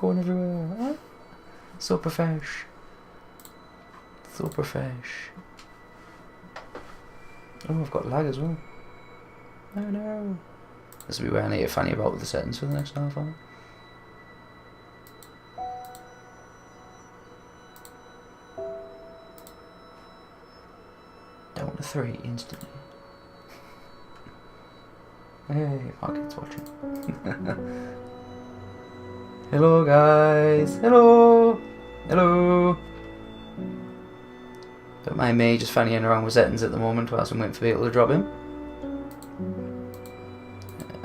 going everywhere. Huh? So profesh. So profesh. Oh, I've got lag as well. Oh no. This will be where I need to fanny about with the settings for the next half hour. Down to 3 instantly. Hey, Market's watching. Hello guys! Hello! Hello! Don't mind me just fannying around with settings at the moment whilst I'm waiting for people to drop in.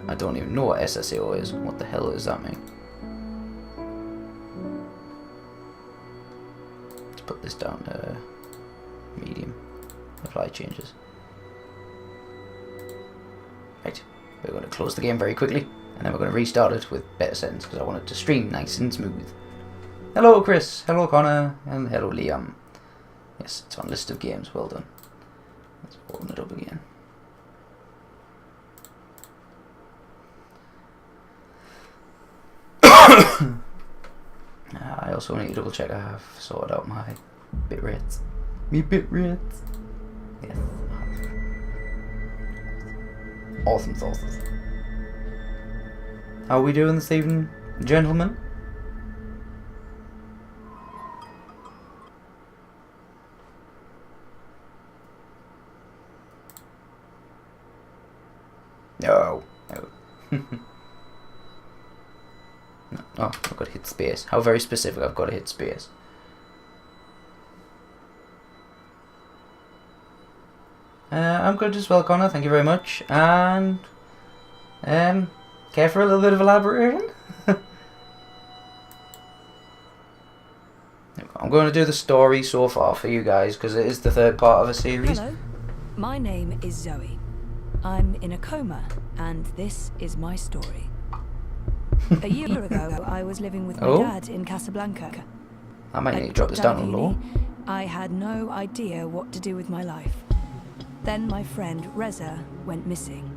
I don't even know what SSAO is. What the hell does that mean? Let's put this down to medium. Apply changes. Right, we're going to close the game very quickly, and then we're going to restart it with better settings because I want it to stream nice and smooth. Hello Chris, hello Connor, and hello Liam. Yes, it's on list of games, well done. Let's open it up again. I also need to double check I have sorted out my bit rates. Me bit rates. Yes. Awesome sauces. How are we doing this evening, gentlemen? No. No. No. Oh, I've got to hit space. How very specific I've got to hit space. I'm good as well, Connor. Thank you very much. And care for a little bit of elaboration? I'm going to do the story so far for you guys because it is the third part of a series. Hello, my name is Zoe. I'm in a coma, and this is my story. A year ago, I was living with my dad in Casablanca. I might need to drop this down a little. I had no idea what to do with my life. Then my friend Reza went missing.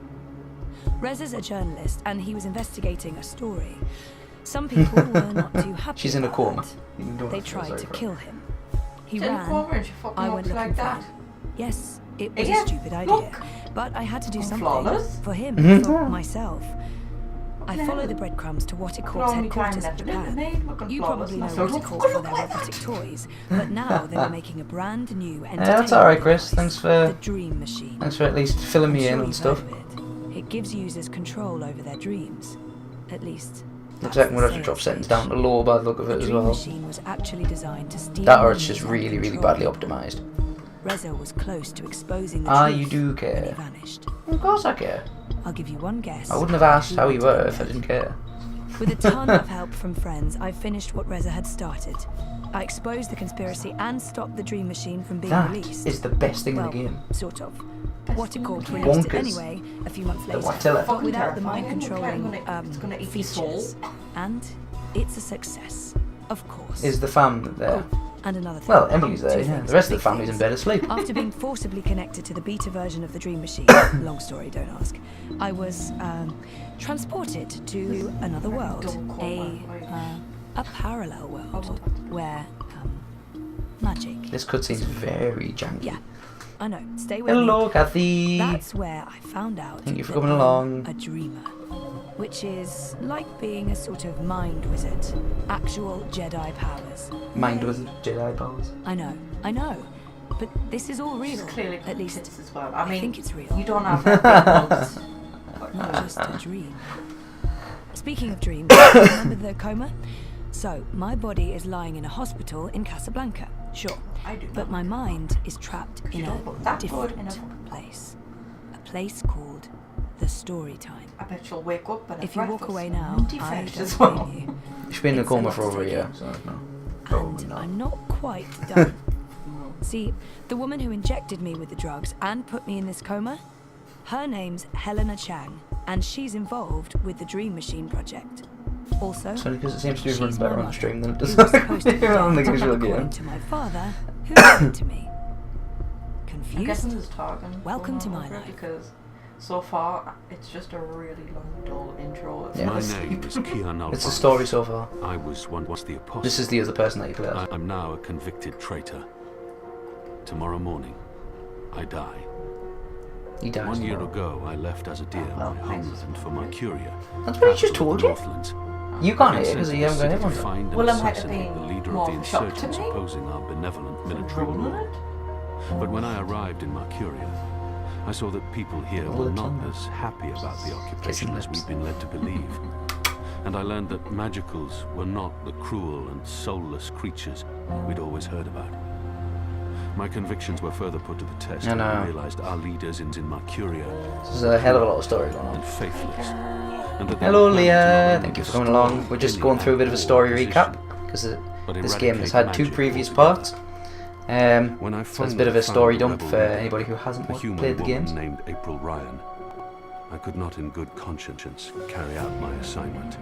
Reza's a journalist, and he was investigating a story. Some people were not too happy. She's in a coma. They tried to kill him. He She's in a ran. coma and she fucking I went looks looking like for that. him. Yes, it was Yeah, a stupid idea, look. but I had to do I'm something flawless. for him, Mhm. for myself. I followed the breadcrumbs to Waticorp's headquarters in Japan. You probably know Waticorp for their robotic toys, but now they were making a brand new entertainment That's alright, Chris. device, Thanks for the Dream Machine. Thanks for at least filling me I'm in sure on you've stuff. heard of it. It gives users control over their dreams. At least, Looks like I'm gonna have to drop settings down to low by the look of it the as Dream well. Machine was actually designed to steal That or it's money just and really, really control badly people. optimized. Reza was close to exposing the Ah, truth you do when care. he vanished. Of course I care. I'll give you one guess. I wouldn't have asked who how you wanted were it if I dead. didn't care. With a ton of help from friends, I finished what Reza had started. I exposed the conspiracy and stopped the Dream Machine from being That released. is the best thing well, in the game. sort of. Waticorp thing. released it Bonkers. anyway a few months The later, Watilla. but without the Terrifying. mind-controlling It's gonna eat your soul. features. And it's a success, of course. Is the fam there? And another thing. Well, Emily's there, Two yeah. things, The rest of big the family's in things. bed asleep. After being forcibly connected to the beta version of the Dream Machine, long story, don't ask, I was transported to another world, a parallel world where magic. This cutscene's very janky. Yeah, I know. Stay with Hello, me. Kathy. That's where I found out. Thank you for that coming I'm along. A dreamer, which is like being a sort of mind wizard, actual Jedi powers. Mind with Jedi powers. I know, but this is all real. She's clearly At least kids as well. I I mean, think it's real. you don't have that big nose. Not just a dream. Speaking of dreams, remember the coma? So, my body is lying in a hospital in Casablanca, sure. I do But not. my mind is trapped in You a don't look that good different in a- place. A place called the Story Time. I bet you'll wake up and If have you walk breakfast away and now, minty I fresh don't as well. blame you. She's been in a It's a coma lot for to over a take year, in. so no. Probably And not. I'm not quite done. See, the woman who injected me with the drugs and put me in this coma, her name's Helena Chang, and she's involved with the Dream Machine project. Also, It's only because it seems to be she's running my better on mother, stream than it who does was supposed to be on the dead, usual according game. to my father, who gave it to me. I'm Confused? guessing there's talking. Welcome going to on my over it life. Because So far, it's just a really long, dull intro. It's Yeah. not My asleep. name is Kian It's a story so far. I was once the apostle. This is the other person that you play as. I'm now a convicted traitor. Tomorrow morning, I die. He dies 1 year tomorrow. ago, I left as a deer Oh, my homeland for Mercuria. That's what he just capital told of the you. Northlands. You can't I've hear been because sent you to haven't the got city to everyone. find and Well, it might have assassinate been the leader more of the of a shock to insurgents me. opposing our benevolent military Rolling rule. it. But when I arrived in Mercuria, I saw that people here All were the not time. as happy about the occupation Kissing as lips. we've been led to believe. And I learned that magicals were not the cruel and soulless creatures we'd always heard about. My convictions were further put to the test I when I know. realized our leaders in Mercuria There's a hell of a lot of story going and on. faithless. And that they Hello, were planning to not Leah. only Thank you for destroy coming along. We're just any going through a bit of a story opposition, recap because but this game has eradicate had 2 magic previous altogether. parts. When I So it's a bit of a finally story found dump rebel for leader, anybody who hasn't a human played the woman games. named April Ryan, I could not in good conscience carry out my assignment.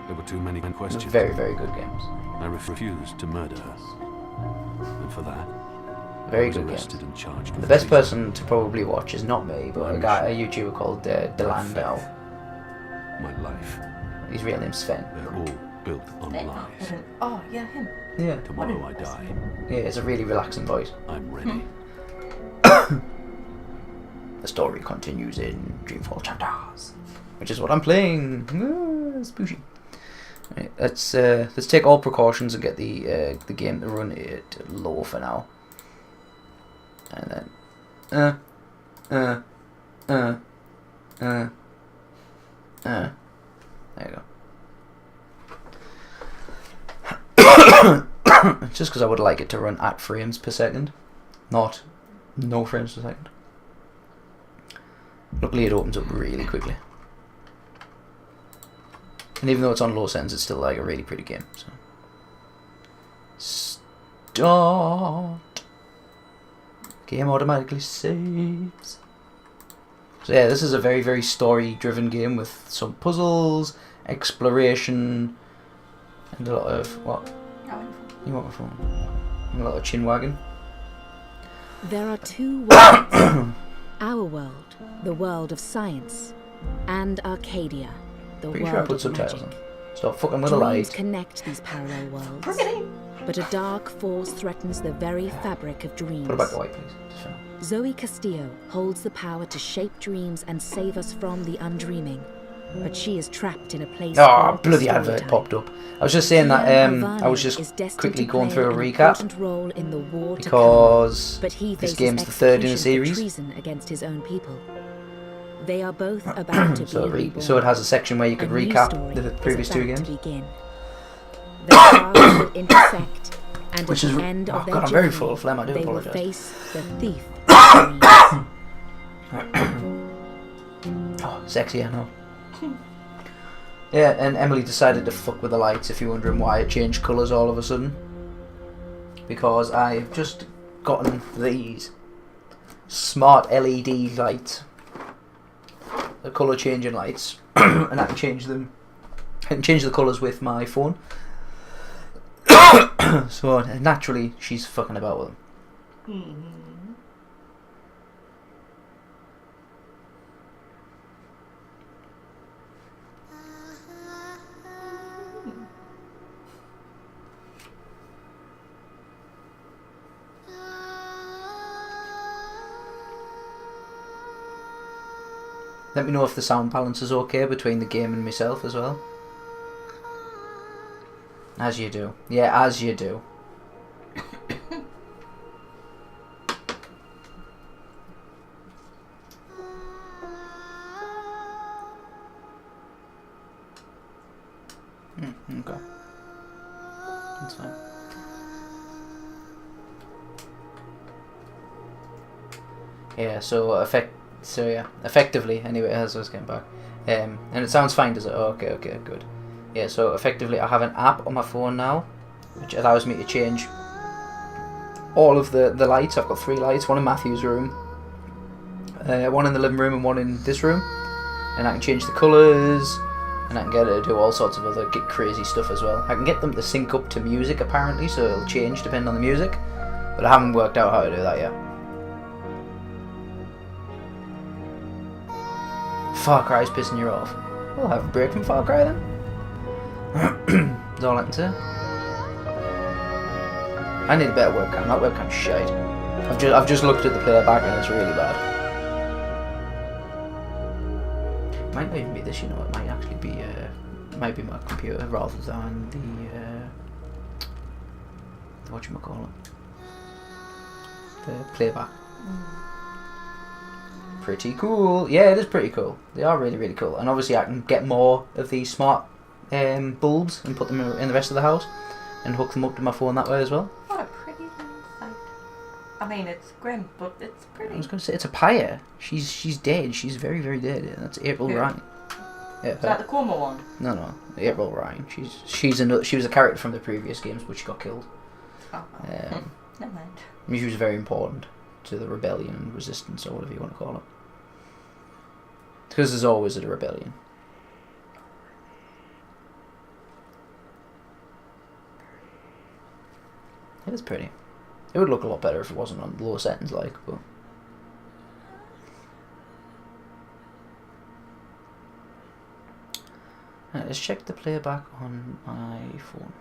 There were too many questions. Very, very good games. I refused to murder her. And for that, Very I was good games. arrested and charged with The best treason. person to probably watch is not me, but a YouTuber called My Delandau. faith, my life, His real name's Sven. they're all built on lies. Oh, yeah, him. Yeah. Tomorrow I die. Yeah, it's a really relaxing voice. I'm ready. The story continues in Dreamfall chapters, which is what I'm playing. Spooshy. Right, let's take all precautions and get the game to run at low for now, and then there you go. Just because I would like it to run at frames per second, not no frames per second. Luckily it opens up really quickly. And even though it's on low settings, it's still like a really pretty game. So start. Game automatically saves. So yeah, this is a very, very story driven game with some puzzles, exploration, and a lot of what? You want my phone? And a lot of chin wagging. There are 2 worlds. Our world, the world of science, and Arcadia, the Pretty world sure I put of subtitles magic. on. Stop fucking with the Dreams light. connect these parallel worlds, Bring it in. but a dark force threatens the very fabric of dreams. Put it back the white, please. Just for now. Zoe Castillo holds the power to shape dreams and save us from the undreaming, but she is trapped in a place Oh, called bloody story advert time. popped up. I was just saying that I was just quickly going through a recap Role in the war to come, because but he this faces game's the 3rd in the execution for series. treason against his own people. They are both about to So, be reborn. so it has a section where you could A new recap story the is previous 2 about to games. begin. Their paths will intersect, and Which at is the end oh of their god, I'm very journey, full of phlegm. I do they will apologise. face the thief of dreams. Oh, sexy, I know. Yeah, and Emily decided to fuck with the lights. If you're wondering why it changed colours all of a sudden, because I've just gotten these smart LED lights, the colour changing lights, and I can change them. I can change the colours with my phone. So naturally, she's fucking about with them. Let me know if the sound balance is okay between the game and myself as well. As you do. Yeah, as you do. Okay. That's fine. Yeah, so effectively, anyway, as I was getting back. And it sounds fine, does it? Oh, okay, good. Yeah, so effectively I have an app on my phone now, which allows me to change all of the lights. I've got 3 lights, one in Matthew's room, one in the living room and one in this room. And I can change the colours, and I can get it to do all sorts of other crazy stuff as well. I can get them to sync up to music apparently, so it'll change depending on the music, but I haven't worked out how to do that yet. Far Cry's pissing you off. We'll have a break from Far Cry then. That's all I can say. I need a better webcam. That webcam's shite. I've just looked at the player back and it's really bad. It might not even be this, you know. It might actually be might be my computer rather than the whatchamacallit, the playback. Pretty cool. Yeah, it is pretty cool. They are really, really cool. And obviously I can get more of these smart bulbs and put them in the rest of the house and hook them up to my phone that way as well. What a pretty little sight. I mean, it's grim, but it's pretty. I was going to say, it's a pyre. She's dead. She's very, very dead. And that's April Ryan. Yeah, Is that the Coma one? No, April Ryan. She was a character from the previous games, but she got killed. Oh, never mind. I mean, she was very important to the rebellion and resistance, or whatever you want to call it. Because there's always a rebellion. It is pretty. It would look a lot better if it wasn't on lower settings, like, but... Right, let's check the playback on my phone.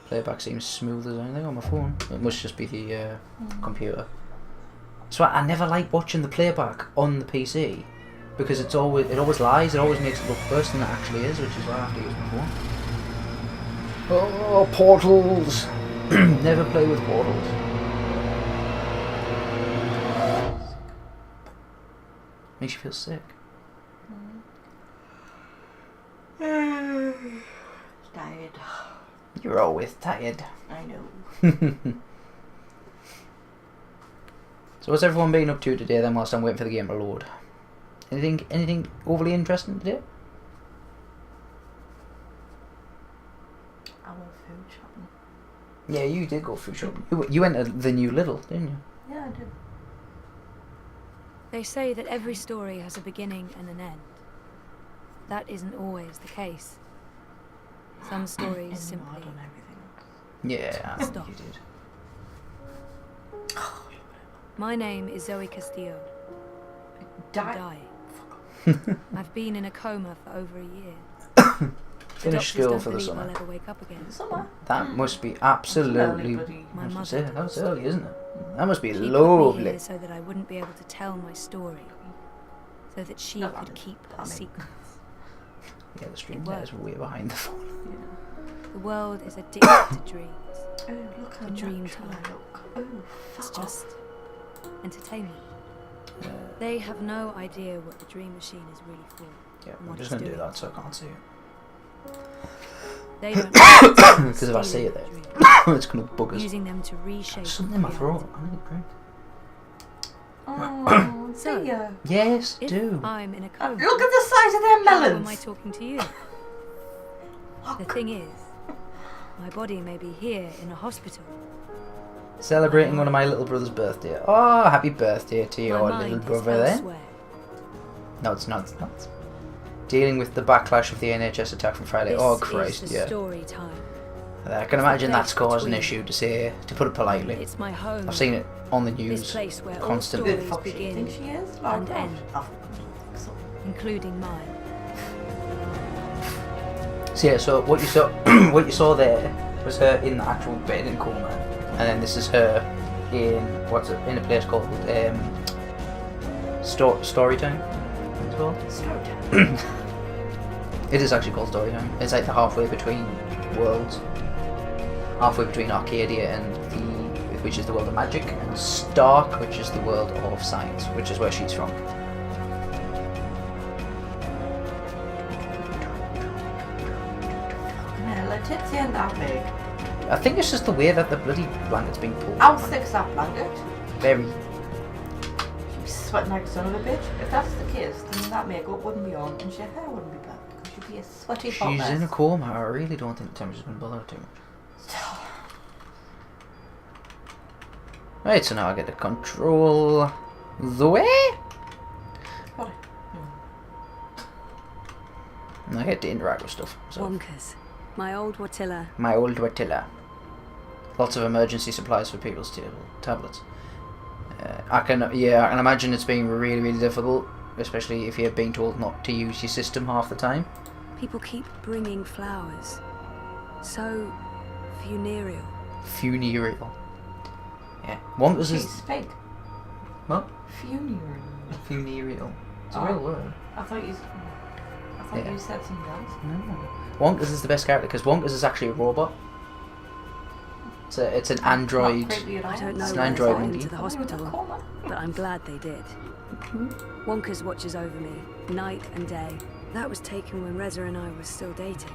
Playback seems smooth as anything on my phone. It must just be the computer. So I never like watching the playback on the PC because it always lies. It always makes it look worse than it actually is, which is why I have to use my phone. Oh, portals! Never play with portals. Makes you feel sick. Tired. You're always tired. I know. So what's everyone been up to today then whilst I'm waiting for the game to load? Anything overly interesting today? I went food shopping. Yeah, you did go food shopping. You went to the new Lidl, didn't you? Yeah, I did. They say that every story has a beginning and an end. That isn't always the case. Some stories And simply nod on everything. Yeah, I think Stop. you did. My name is Zoe Castillo. Die. Dying. I've been in a coma for over a year. The Finish doctors school don't for the believe summer. I'll ever wake up again. Summer. That must be absolutely... My I was gonna mother say, that was early, isn't it? That must be She put me lovely. here so that I wouldn't be able to tell my story, so that she No, could keep her Tommy. secrets. Yeah, the stream It there is worked. way behind the phone. The world is addicted to dreams. Oh, look how A dream natural I time. look. Oh, It's fuck just entertainment. Uh, They have no idea what the dream machine is really for. yeah, and I'm what just it's going to do doing. that so I can't see it. They don't know Because if I see it stealing there, dreams, it's going to bug us. using them to reshape Something in my reality. throat. I need a drink. Oh, So, see ya. Yes, If do. I'm in a coma, Look at the size of their how am I melons. talking to you? The thing is, my body may be here in a hospital. Celebrating one of my little brother's birthday. Oh, happy birthday to My your mind little is brother there. elsewhere. No, it's not. It's not. Dealing with the backlash of the NHS attack from Friday. This Oh, is Christ, the yeah. story time. I can imagine that's caused an between- issue, to put it politely. It's my home. I've seen it on the This news place where constantly. all Who the stories fuck she thinks begin, she is? and Oh, end. oh, so- including mine. So yeah, so what you saw, what you saw there was her in the actual bed in coma, and then this is her in in a place called Storytime. It's called. Story time. It is actually called Storytime. It's like the halfway between worlds, halfway between Arcadia and which is the world of magic, and Stark, which is the world of science, which is where she's from. Yeah, Letizia and that big. I think it's just the way that the bloody blanket's being pulled. How thick's that blanket? Very. She'd be sweating like a son of a bitch. If that's the case, then that makeup wouldn't be on and your hair wouldn't be back because you'd be a sweaty hot She's mess. in a coma. I really don't think the temperature's going to bother her too much. Right, so now I get to control the way. What? And I get to interact with stuff. So Wonkers. My old Watilla. my old Watilla. lots of emergency supplies for people's tablets. I can imagine it's being really, really difficult, especially if you're being told not to use your system half the time. People keep bringing flowers. So funereal. Funereal. Yeah. Wonkus is... She's fake. What? Funereal. Funereal. It's a Oh. real word. I thought you said something else. No. Wonkus is the best character because Wonkus is actually a robot. It's an android. Not creepy at all. I don't know It's an why they android got monkey. into the hospital, Coma. but I'm glad they did. Wonkers watches over me, night and day. That was taken when Reza and I were still dating.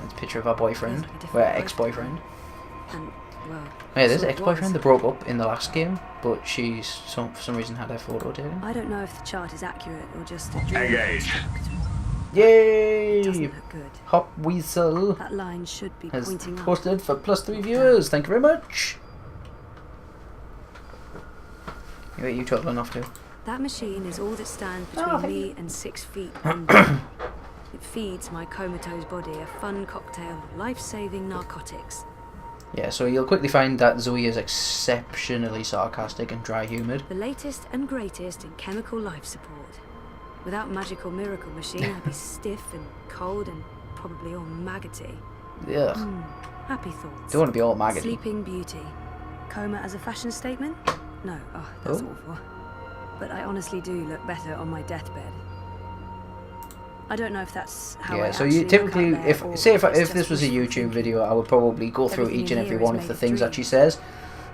It's a picture of our boyfriend. A different Well, boyfriend. ex-boyfriend. And, well... Yeah, there's so an it ex-boyfriend. was. They broke up in the last game, but she's for some reason had her photo taken. I don't know if the chart is accurate or just a dream. Engage. Yay! Doesn't look good. Hop Weasel That line should be has pointing up. posted for +3 viewers. Thank you very much. Wait, you told enough to. That machine is all that stands Oh, between thank me and 6 feet under. It feeds my comatose body a fun cocktail of life-saving narcotics. Yeah, so you'll quickly find that Zoe is exceptionally sarcastic and dry-humoured. The latest and greatest in chemical life support. Without magical miracle machine, I'd be stiff and cold and probably all maggoty. Ugh. Happy thoughts. Don't want to be all maggoty. Sleeping Beauty. Coma as a fashion statement? No, that's Oh. awful. But I honestly do look better on my deathbed. I don't know if that's how I Yeah, so actually you look typically, out there, or if it's this just was a wishful YouTube thinking. video, I would probably go through Everything each and in every here one is of the made of things that she dreams. says,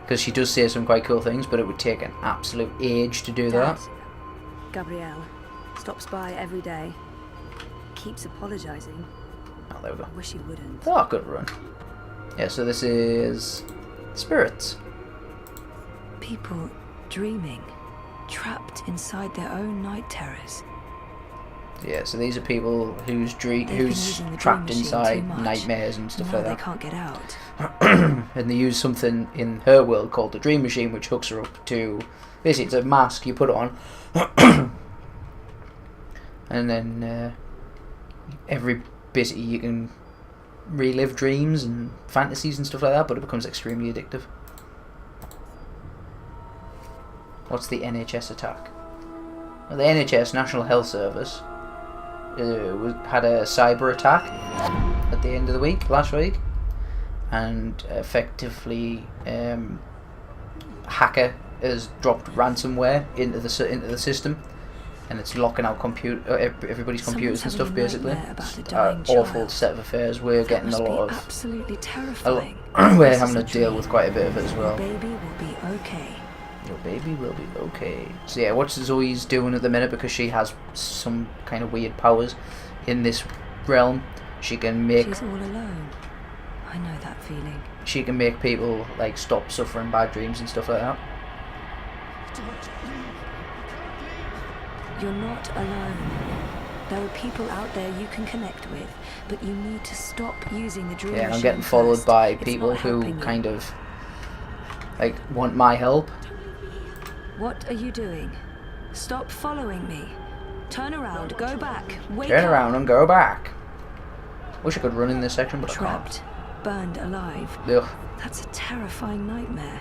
because she does say some quite cool things, but it would take an absolute age to do Dad, that. Gabrielle, stops by every day. Keeps apologising. Oh, there we go. I wish he wouldn't. Oh, good run. Yeah, so this is spirits. People dreaming, trapped inside their own night terrors. Yeah, so these are people who's They've been who's using the dream trapped machine inside too much. nightmares and stuff Now like they that. can't get out. And they use something in her world called the dream machine, which hooks her up to... Basically, it's a mask you put on. And then basically you can relive dreams and fantasies and stuff like that, but it becomes extremely addictive. What's the NHS attack? Well, the NHS, National Health Service, had a cyber attack at the end of the week, last week, and effectively hacker has dropped ransomware into the system, and it's locking out everybody's computers and stuff. Someone's Basically, having a nightmare about a it's dying an awful child. set of affairs. We're That getting a must be lot of absolutely terrifying. we're This having is to a deal dream. with quite a bit of it as Your well. baby will be okay. Your baby will be okay. So yeah, what's Zoe's doing at the minute, because she has some kind of weird powers in this realm. She can make She's all alone. I know that feeling. she can make people like stop suffering bad dreams and stuff like that. You're not alone. There are people out there you can connect with, but you need to stop using the dream Yeah, and I'm machine getting followed first. by It's people not who helping you. kind of like want my help. What are you doing? Stop following me. Turn around, go back, wake Turn up. around and go back. Wish I could run in this section, but Trapped, burned alive. I can't. Ugh. That's a terrifying nightmare.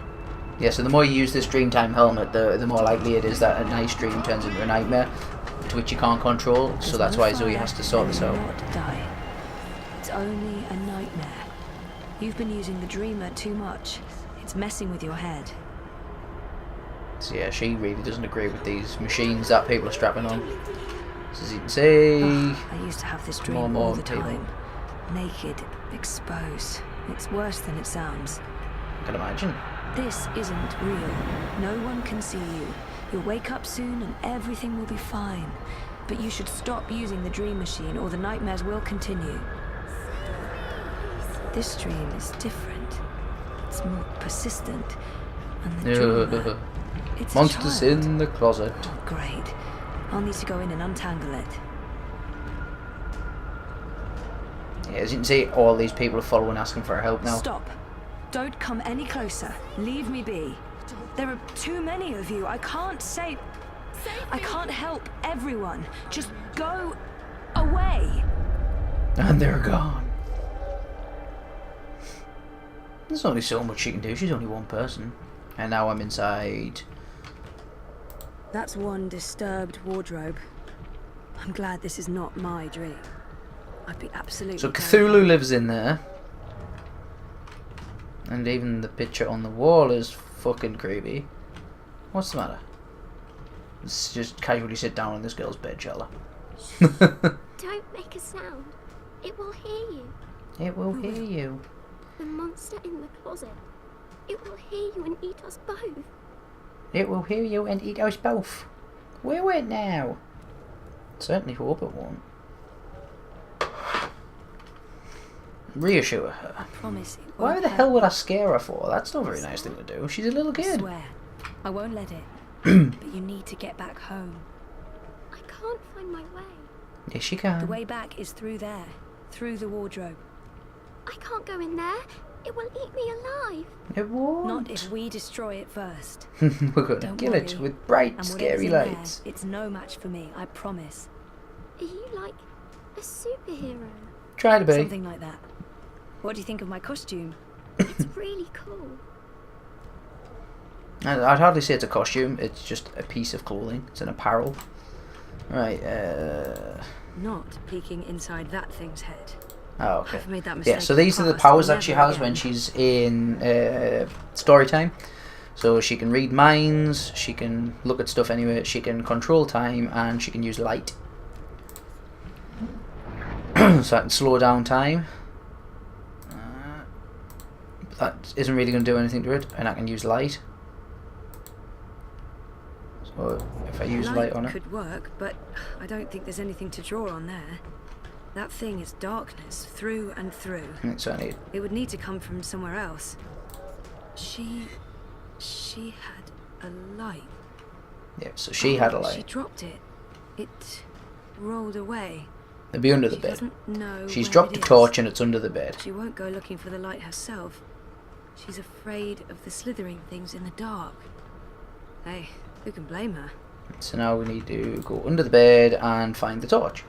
Yeah, so the more you use this Dreamtime helmet, the more likely it is that a nice dream turns into a nightmare, to which you can't control. So There's that's no why Zoe fire, has to sort and this you'll out. not die. It's only a nightmare. You've been using the dreamer too much. It's messing with your head. So yeah, she really doesn't agree with these machines that people are strapping on. So as you can see, I used to have this dream more and all more the people. time. Naked, exposed. It's worse than it sounds. I can imagine. This isn't real. No one can see you. You'll wake up soon and everything will be fine. But you should stop using the dream machine or the nightmares will continue. This dream is different. It's more persistent. And the dreamer, it's a Monsters child. in the closet. Oh, great. I'll need to go in and untangle it. Yeah, as you can see, all these people are following, asking for our help now. Stop. Don't come any closer. Leave me be. There are too many of you. I can't save... I can't help everyone. Just go away. And they're gone. There's only so much she can do. She's only one person. And now I'm inside. That's one disturbed wardrobe. I'm glad this is not my dream. I'd be absolutely... So Cthulhu lives in there. And even the picture on the wall is fucking creepy. What's the matter? Let's just casually sit down on this girl's bed, shall I? Don't make a sound. It will hear you. It will hear you. The monster in the closet. It will hear you and eat us both. It will hear you and eat us both. Will it now? Certainly hope it won't. Reassure her. I promise it Why won't the hurt. hell would I scare her for? That's not a very nice thing to do. She's a little I kid. swear, I won't let it. But you need to get back home. I can't find my way. Yes, she The can. way back is through there, through the wardrobe. I can't go in there. It will eat me alive. It won't. Not if we destroy it first. We're going to Don't kill it worry. with bright, And scary whatever's in lights. there, it's no match for me, I promise. Are you like a superhero? Try to be. Something like that. What do you think of my costume? It's really cool. I'd hardly say it's a costume. It's just a piece of clothing. It's an apparel. Right. Not peeking inside that thing's head. Oh, okay. I've made that mistake Yeah, so in the these are the past, powers that she never has when again. she's in story time. So she can read minds, she can look at stuff anywhere, she can control time, and she can use light. So I can slow down time. That isn't really going to do anything to it, and I can use light. So if I use light on it, could work, but I don't think there's anything to draw on there. That thing is darkness through and through. so I need. It would need to come from somewhere else. She had a light. Yeah, so she had a She light. dropped it. It rolled away. It'd be under the She bed. doesn't know She's where dropped it the is. torch and it's under the bed. She won't go looking for the light herself. She's afraid of the slithering things in the dark. Hey, who can blame her? So now we need to go under the bed and find the torch.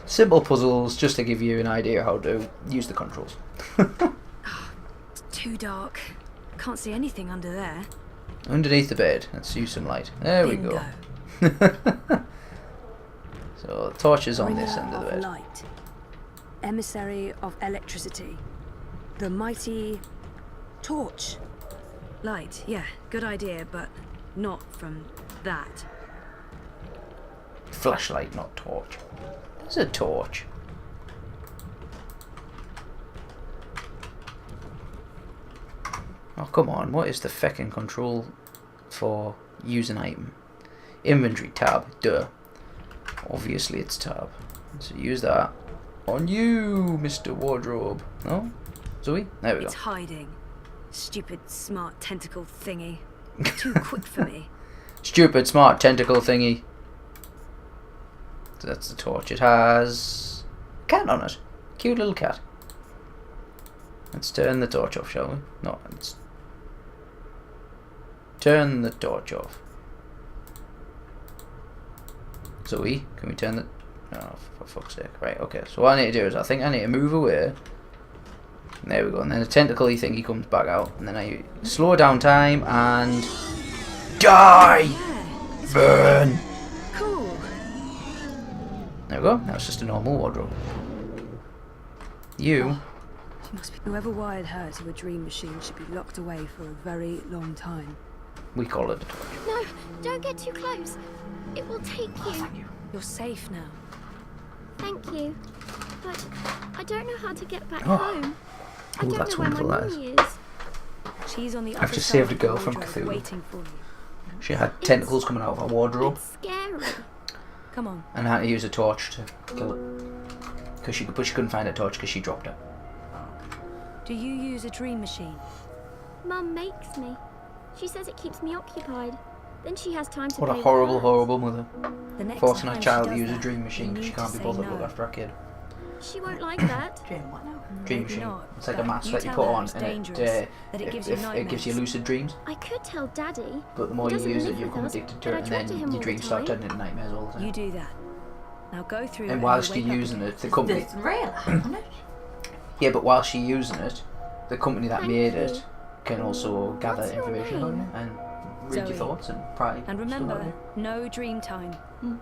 Simple puzzles just to give you an idea how to use the controls. It's too dark. Can't see anything under there. Underneath the bed. Let's use some light. There we Bingo. go. So the torch is on this Bringer end of the of bed. light. Emissary of electricity. The mighty torch. Light, yeah, good idea, but not from that. Flashlight, not torch. It's a torch. Oh, come on. What is the feckin' control for use an item? Inventory tab. Duh. Obviously it's tab. So use that. On you, Mr. Wardrobe. No? Zoe? There we go. It's hiding. Stupid, smart tentacle thingy. Too quick for me. Stupid, smart tentacle thingy. So that's the torch. It has a cat on it. Cute little cat. Let's turn the torch off, shall we? No, let's turn the torch off. Zoe, can we turn the... Oh, for fuck's sake. Right, okay. So what I need to do is I think I need to move away. There we go. And then the tentacle-y thingy comes back out. And then I slow down time and... Die! Yeah, it's Burn! cool. There we go. Now it's just a normal wardrobe. You... She must be. Whoever wired her to a dream machine should be locked away for a very long time. We call it a torch. No, don't get too close. It will take you. You're safe now. Thank you. But I don't know how to get back Oh. home. I Ooh, don't that's know where my wonderful, that is. mummy is. She's on the I've other just side saved a of the girl from wardrobe, Cthulhu. waiting for you. She had tentacles coming out of her wardrobe. It's scary. Come on. And I had to use a torch to kill it. But she couldn't find a torch because she dropped it. Do you use a dream machine? Mum makes me. She says it keeps me occupied. Then she has time to What a play with horrible, hers. horrible mother. The next Forcing time her she child to does use a that, dream machine you because she need can't to be say bothered to no. look after her kid. She won't like that. Dream what now? Dream Maybe machine. not, It's like a but mask you that you tell put her on it's and dangerous, that it gives you it gives you nightmares. lucid dreams. I could tell Daddy. But the more He you doesn't use it, live you with become us, addicted but to I it, and talk to then him all your the dreams start time. turning into nightmares all the time. You do that. Now go through And whilst you'll you're wake up using again. it, the company... It's real, isn't it? Yeah, but whilst you're using it, the company that Thank made you. it can also gather What's your information about name? you and read your Zoe. thoughts and pry. And stuff out of remember, you. no dream time. Hmm.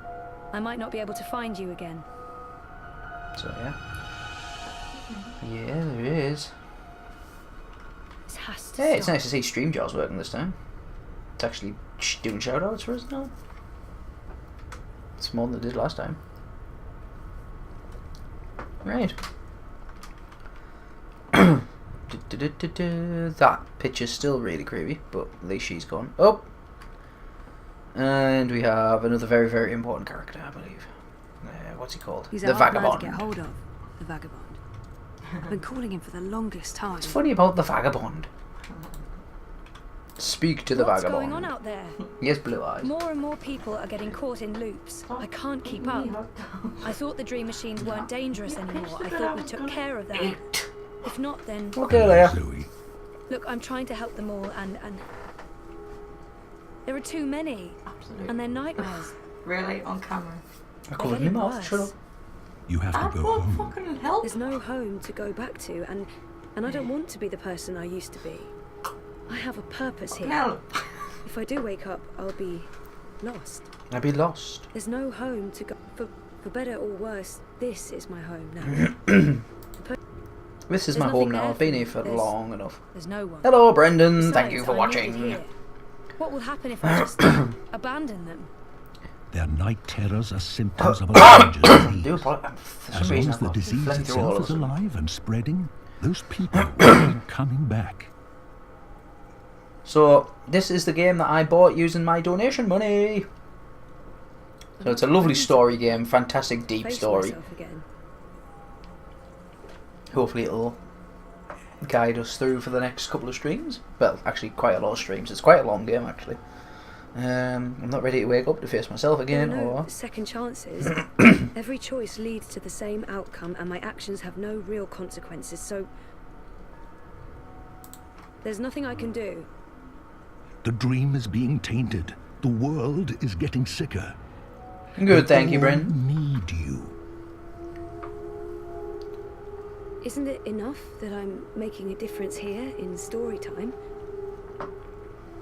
I might not be able to find you again. So yeah. Yeah, there is. This has to Hey, it's stop. nice to see StreamJar's working this time. It's actually doing shoutouts for us now. It's more than it did last time. Right. That picture's still really creepy, but at least she's gone. Oh! And we have another very, very important character, I believe. What's he called? He's The a hard man to Vagabond. get hold of. The Vagabond. I've been calling him for the longest time. What's funny about the Vagabond? Speak to the What's Vagabond. going on out there? He has blue eyes. More and more people are getting caught in loops. I can't keep up. I thought the dream machines weren't dangerous anymore. I thought we took care of that. If not, then... Okay, Leia. Zoe, Look, I'm trying to help them all, and... There are too many. Absolutely. And they're nightmares. Really? On camera? I covered getting my mouth. worse. Shut up. you have I to go won't home. fucking help. There's no home to go back to, and I don't want to be the person I used to be. I have a purpose here. Help. If I do wake up, I'll be lost. I'd be lost. There's no home to go. For better or worse, this is my home now. This is There's my home nothing now. there I've been for here me. for There's- long enough. There's no one. Hello, Brendan. Besides, Thank you for I'm needed watching. here. What will happen if I just abandon them? Their night terrors are symptoms of a dangerous Do disease. apologize. For As some long reason, as I've the got disease phlegm through all itself of is them. alive and spreading, those people will keep coming back. So this is the game that I bought using my donation money. So it's a lovely story game, fantastic deep Face story. myself again. Hopefully it'll guide us through for the next couple of streams. Well, actually quite a lot of streams. It's quite a long game actually. I'm not ready to wake up to face myself again There are no or... second chances. Every choice leads to the same outcome, and my actions have no real consequences. So there's nothing I can do. The dream is being tainted. The world is getting sicker. Good, thank you, They all Brendan. need you. Isn't it enough that I'm making a difference here in story time?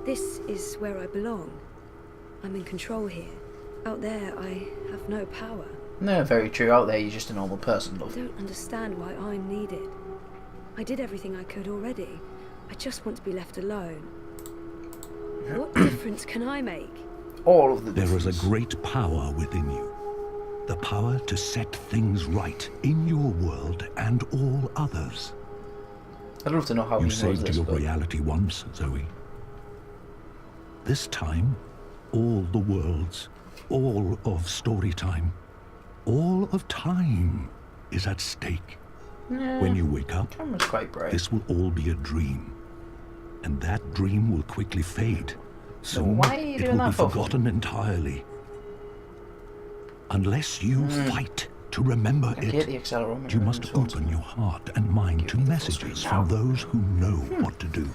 This is where I belong. I'm in control here. Out there, I have no power. No, very true. Out there, you're just a normal person, I love. don't understand why I'm needed. I did everything I could already. I just want to be left alone. What difference can I make? All of the There is a difference. great power within you. The power to set things right in your world and all others. I'd love to know how You he knows saved this, your but... reality once, Zoe. This time, all the worlds, all of story time, all of time is at stake. When you wake up, Camera's quite bright. this will all be a dream. And that dream will quickly fade. Soon why are you it doing will that be for? forgotten entirely. Unless you fight to remember I get the it, accelerometer. you must and so on. open your heart and mind to Give it the full messages screen from now. those who know what to do.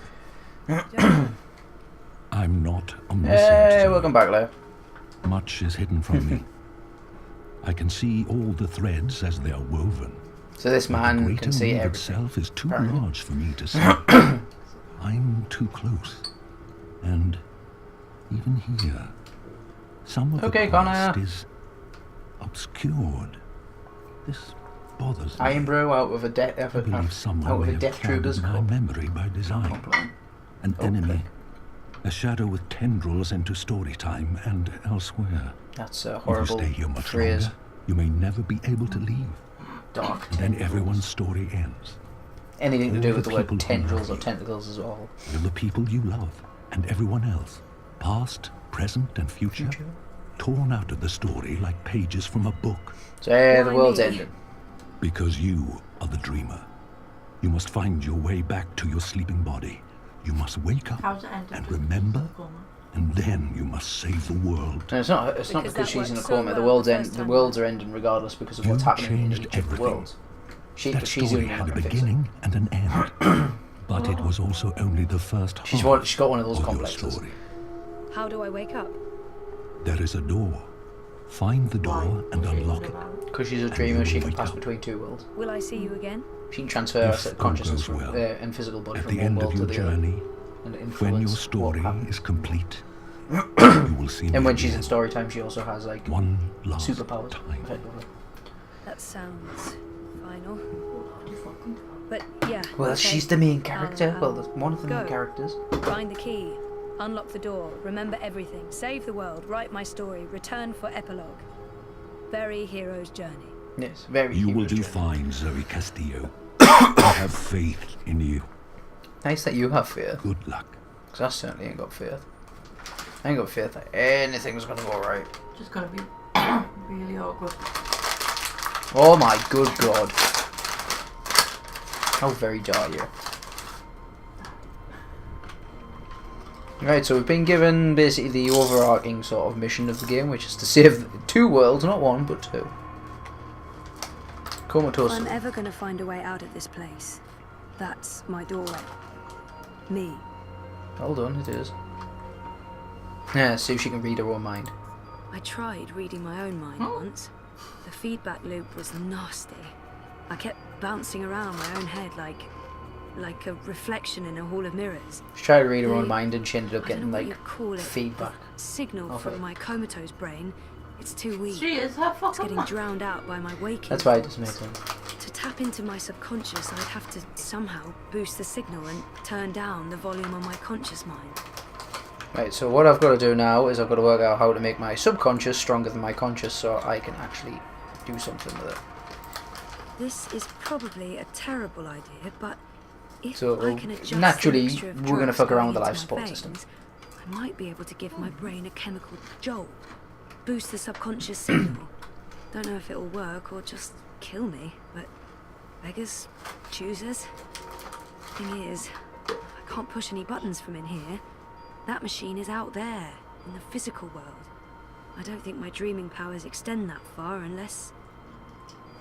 I'm not omniscient. Hey, Zoe. welcome back, Leo. Much is hidden from me. I can see all the threads as they are woven. So this The man greater can see weave everything. itself is too apparently. large for me to see. I'm too close. And even here, some of Okay, the Connor. past is obscured. This bothers me. Iron Brew out of a I believe someone out may of a have Death clouded Trooper's my cup. memory by design. Compliment. An Okay. enemy, a shadow with tendrils into story time and elsewhere. That's a If you horrible stay here much phrase. longer, you may never be able to leave. Dark. And then everyone's story ends. Anything to all do the with the word people who tendrils or love you. tentacles as well. Will the people you love and everyone else, past, present, and future, torn out of the story like pages from a book. So the Why world's me? ending. Because you are the dreamer. You must find your way back to your sleeping body. You must wake up How's it end? and remember, and then you must save the world. No, it's not. It's not Because because that she's in a worked so coma. The well world's the end. first The time worlds round. are ending regardless because of You what's happening in changed each of the everything. worlds. That She's the story only one had a that can fix it. beginning and an end. But it was also only the first half She's got one of those of your complexes. story. How do I wake up? There is a door. Find the door and unlock it. Because she's a And dreamer, you she will can wake pass up. between two worlds. Will I see you again? She can transfer If her all consciousness goes well, and physical body at from the one end world of to your the other. journey, And when your influence story what happens. is complete, you will see me And when she's in again, story time, she also has like one last superpowers. time. Effectively. That sounds final. But yeah. Well, okay. she's the main character. I'll, Well, that's one of the main go. characters. Find the key. Unlock the door. Remember everything. Save the world. Write my story. Return for epilogue. Very hero's journey. Yes, very. You will hero's do journey. fine, Zoe Castillo. I have faith in you. Nice that you have faith. Good luck. Because I certainly ain't got faith. I ain't got faith that anything's gonna go right. Just gonna be really awkward. Oh my good god. How very dare you? Right, so we've been given basically the overarching sort of mission of the game, which is to save 2 worlds, not 1, but 2. Comatose. If I'm ever gonna find a way out of this place, that's my doorway. Me. Well done, it is. Yeah, see if she can read her own mind. I tried reading my own mind once. The feedback loop was nasty. I kept bouncing around my own head like a reflection in a hall of mirrors. She tried to read her own The- mind and she ended up I don't getting know what like you'd call it, feedback. the signal of from it. my comatose brain. It's too weak. She is her It's fucking getting mum. drowned out by my waking That's why it thoughts. doesn't make sense. To tap into my subconscious, I'd have to somehow boost the signal and turn down the volume on my conscious mind. Right, so what I've got to do now is I've got to work out how to make my subconscious stronger than my conscious so I can actually do something with it. This is probably a terrible idea, but if So, I can adjust the naturally, mixture of we're gonna drugs fuck around with the going life into support my system. veins, I might be able to give my brain a chemical jolt, boost the subconscious signal. Don't know if it'll work or just kill me, but beggars, choosers. Thing is, I can't push any buttons from in here. That machine is out there, in the physical world. I don't think my dreaming powers extend that far unless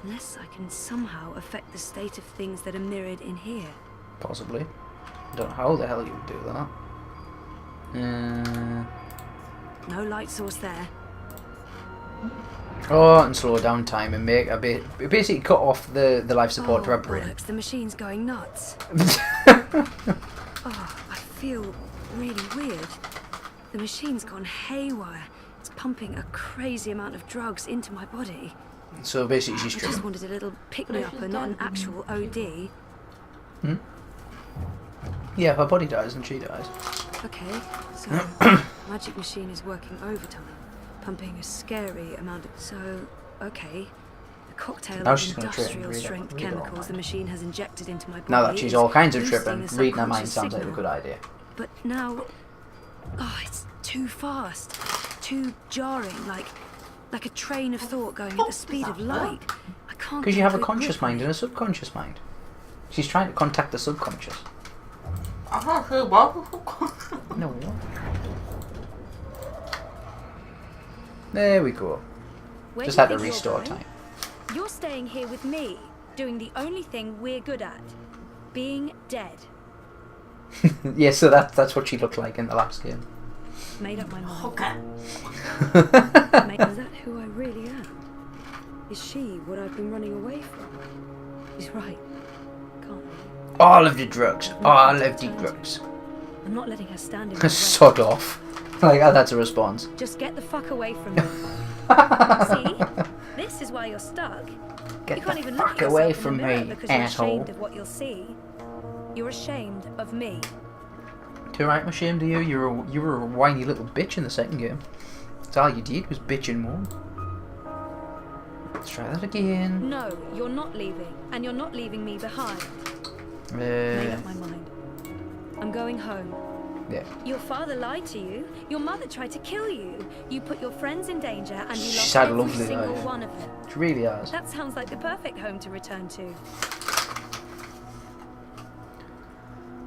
I can somehow affect the state of things that are mirrored in here. Possibly. I don't know how the hell you would do that. No light source there. Oh, and slow down time and make a bit. Basically, cut off the life support to her brain. bollocks, the machine's going nuts. Oh, I feel really weird. The machine's gone haywire. It's pumping a crazy amount of drugs into my body. So basically, she's I just tripping. wanted a little pick-me-upper, not an actual OD. Yeah, her body dies and she dies. Okay, so magic machine is working overtime, pumping a scary amount of... So, okay, the cocktail Now of she's gonna trip and industrial read it- strength read her chemicals mind. the machine has injected into my body. Now that she's is all kinds of boosting tripping, the reading her mind subconscious sounds like a signal. good idea. But now, oh, it's too fast, too jarring, like a train of thought going at the speed of light. I can't. Because you get have a good conscious grip on mind it. and a subconscious mind. She's trying to contact the subconscious. I can't say what. No. There we go. Where Just do you had to think you're restore going? time. You're staying here with me, doing the only thing we're good at, being dead. Yeah, so that's what she looked like in the last game. Made up my mind. Okay. Is that who I really am? Is she what I've been running away from? She's right. Can't be. All of the drugs. All of the drugs. I'm not letting her stand in my way. Sod off. Like, that's a response. Just get the fuck away from me. See? This is why you're stuck. Get You can't the even look fuck at away yourself in from the mirror me, because you're asshole. ashamed of what you'll see. You're ashamed of me. Too right, I'm ashamed of you. You were a whiny little bitch in the second game. That's all you did was bitch and moan. Let's try that again. No, you're not leaving, and you're not leaving me behind. Made up my mind. I'm going home. Yeah. Your father lied to you. Your mother tried to kill you. You put your friends in danger, and you She's lost had a every lovely single life. one of them. It really has. That sounds like the perfect home to return to.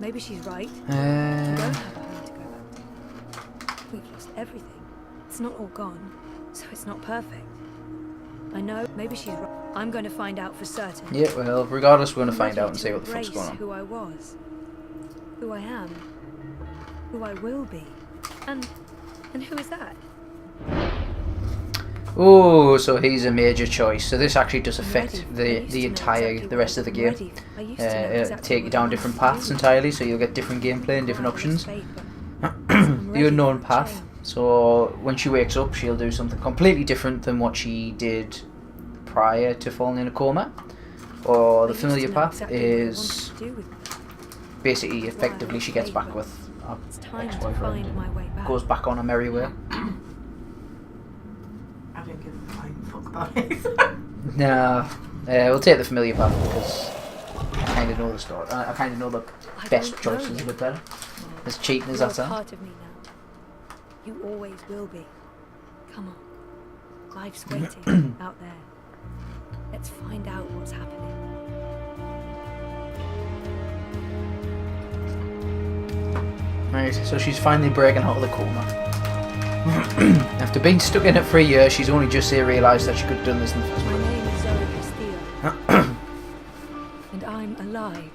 Maybe she's right. We don't have a home to go back to. We've lost everything. It's not all gone, so it's not perfect. I know, maybe she's right. I'm going to find out for certain. Yeah, well, regardless, we're going to I'm find out ready and to see what the fuck's embrace going on. who I was, who I am, who I will be, and who is that? Oh, so he's a major choice. So this actually does affect the rest of the game. It'll take you down different paths entirely, so you'll get different gameplay and different options. The unknown path. So when she wakes up, she'll do something completely different than what she did prior to falling in a coma. Or the familiar path is basically effectively she gets back with her ex-boyfriend, goes back on a merry way. I don't give a flying fuck about it. No, we'll take the familiar path because I kind of know the story. I kind of know the best choices a bit better. As cheating as that sounds. Part of me now. You always will be. Come on. Life's waiting out there. Let's find out what's happening. Right, so she's finally breaking out of the coma. After being stuck in it for a year, she's only just realised that she could have done this in the first My place. name is Zoe Castillo. And I'm alive.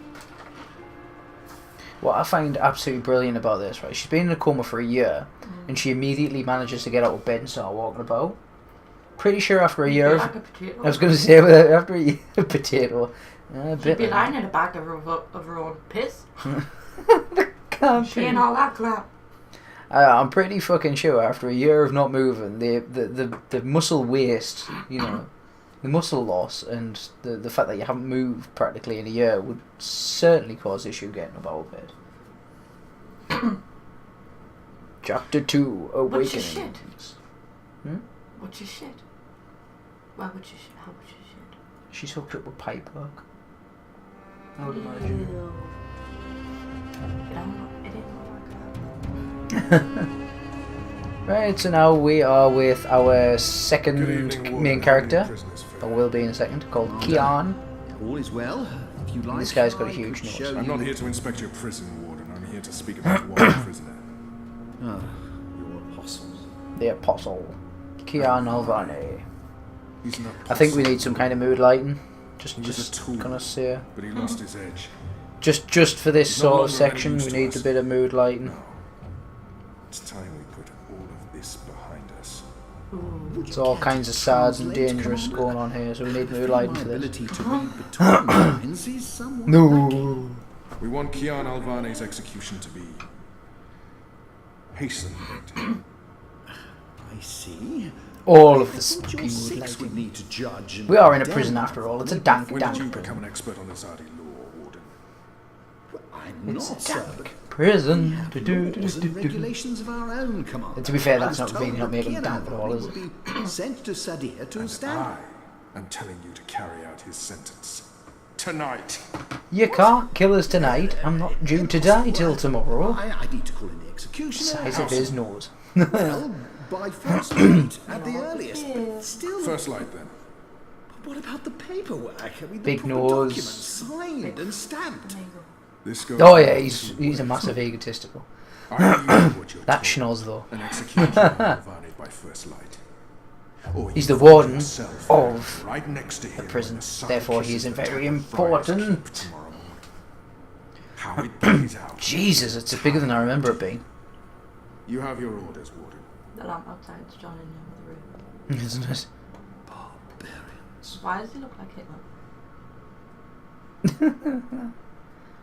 What I find absolutely brilliant about this, right? She's been in a coma for a year, and she immediately manages to get out of bed and start walking about. Pretty sure after a year, Like a potato. I was going to say after a year, a potato. A She'd bit. be lying in a bag of her own piss. Can't She be. ain't all that crap. I'm pretty fucking sure after a year of not moving, the muscle waste, you know, the muscle loss, and the fact that you haven't moved practically in a year would certainly cause issue getting up out of bed. Chapter 2: What's your Awakening. shit? Hmm? What's your shit? Why would you shit? How would you shit? She's hooked up with pipe work. I would imagine. Ew. It ain't all that crap. Right, so now we are with our second Good evening, main Warden. character, How many prisoners or failed? will be in a second, called Kian. All is well. If you like, This guy's got a I huge could nose. show I'm you not the- here to inspect your prison, Warden. I'm here to speak about one prisoner. Ah, your apostle. The Apostle, Kian Alvani. He's not. I think we need some kind of mood lighting. He was a Just tool. gonna say, But he lost his edge. just for this He's no sort of longer of any section, use we to need us. a bit of mood lighting. No. It's time we put all of this behind us. It's all kinds of sad and dangerous going on here, so we need mood lighting My for this. ability to read between the lines is somewhat lacking. No. We want Kian Alvane's execution to be hastened. I see. All of I this thought your mood six lighting. would need to judge and We are in a condemn. prison after all. It's a dank, When did you dank become prison. an expert on the Zadi law, Warden? I'm It's not, a sir, but dank prison. we have laws and regulations of our own, Commander. And to be fair, that's I was not really told not making that it dank at all, is it? Kian would be sent to Sadir to stand. I am telling you to carry out his sentence. Tonight. You can't kill us tonight. I'm not due to die till tomorrow. I need to call in the executioner. Size of his nose. Well, by first light at the earliest. But still, First light then. what about the paperwork? I mean, the Big proper nose. documents signed and stamped. This goes. Oh yeah, he's a massive egotistical. I know what you're That told. schnoz though. An execution of Alvane by first light. Or He's you the warden yourself of right next to him prison. when the sun Therefore, he kisses is the very town of Briar's important. Keep tomorrow morning. How it plays out. Jesus, it's bigger than I remember it being. You have your orders, Warden. The lamp outside's John in the other room. Isn't it? Barbarians. Why does he look like Hitler?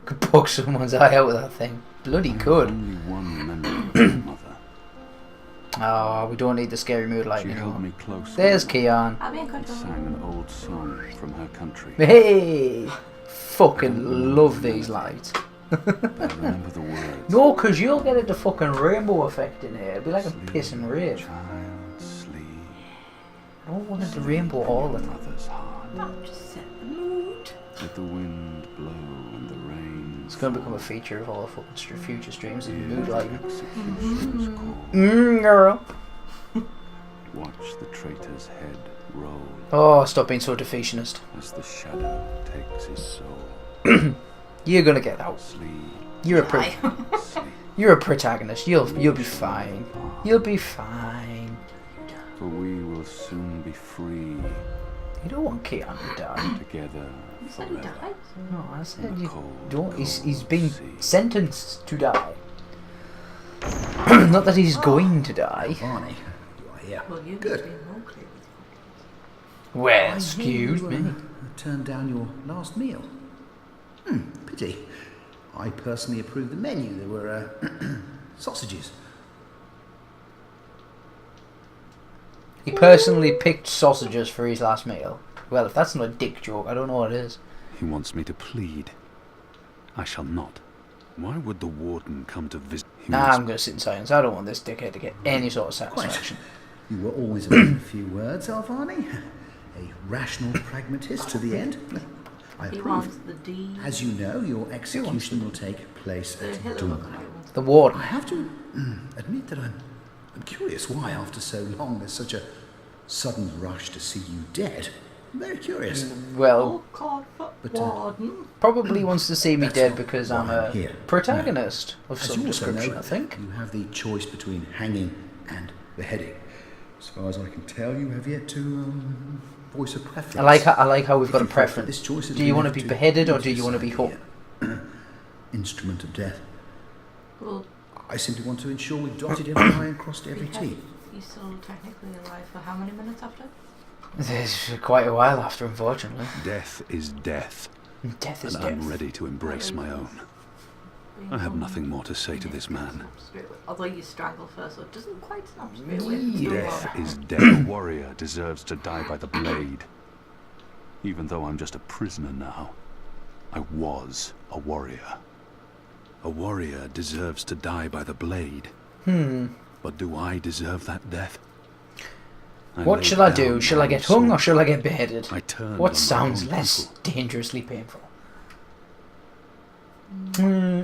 Could poke someone's eye out with that thing. Bloody could. Only one memory of my mother. Oh, we don't need the scary mood She lighting held anymore. me close. There's one night Kian. I'm in and control. sang an old song from her country. Hey! Fucking love these lights. I remember the words. No, because you'll get the fucking rainbow effect in here. It'll be like a piss and rain. Child, sleep. I don't want it to rainbow all the time. Mother's heart. That just set the mood. Let the wind blow and the rain. It's going to become a feature of all the fucking future streams of mood lighting. Executioner's call. Girl. Watch the traitor's head roll Oh, stop being so defeationist. as the shadow takes his soul. You're gonna get out. Sleep, You're a Hi. sleep. you're a protagonist. You'll be fine. You'll be fine. For we will soon be free You don't want Kian to die. together You said he forever. died. No, I said In the you cold, don't. He's cold been sea. sentenced to die. Not that he's going to die. Barney, you are here. Well, you've Good. been more clear with Well, I excuse hear you, me. turned down your last meal. Pity. I personally approved the menu. There were sausages. He personally picked sausages for his last meal. Well, if that's not a dick joke, I don't know what it is. He wants me to plead. I shall not. Why would the warden come to visit? Nah, I'm going to sit in silence. I don't want this dickhead to get any sort of satisfaction. You were always a man of few words, Alvani. A rational pragmatist to the end. I He approve. wants the D. As you know, your execution will take place The at Hitler dawn. guy. The warden. I have to admit that I'm curious why, after so long, there's such a sudden rush to see you dead. I'm very curious. Well, Oh, God, But, warden. probably wants to see me That's dead not because why I'm I'm a here. protagonist of As some you also description, know, I think. you have the choice between hanging and beheading. As far as I can tell, you have yet to voice a preference. I like how we've If got a you felt that preference. this choice has Do you been want to left be beheaded or do you want to be decide hung? the instrument of death? Well, I simply want to ensure we've dotted every I and crossed every T. he's still technically alive for how many minutes after? It's quite a while after, unfortunately. Death is death, Death is and death. I'm ready to embrace my own. I have nothing more to say to this man. Although you strangle first, so it doesn't quite snap straight away. Death is death. A warrior deserves to die by the blade. Even though I'm just a prisoner now, I was a warrior. A warrior deserves to die by the blade. But do I deserve that death? What laid shall I down do? my Shall I own get hung or sword. shall I get beheaded? I turned What on my sounds own less people. dangerously painful?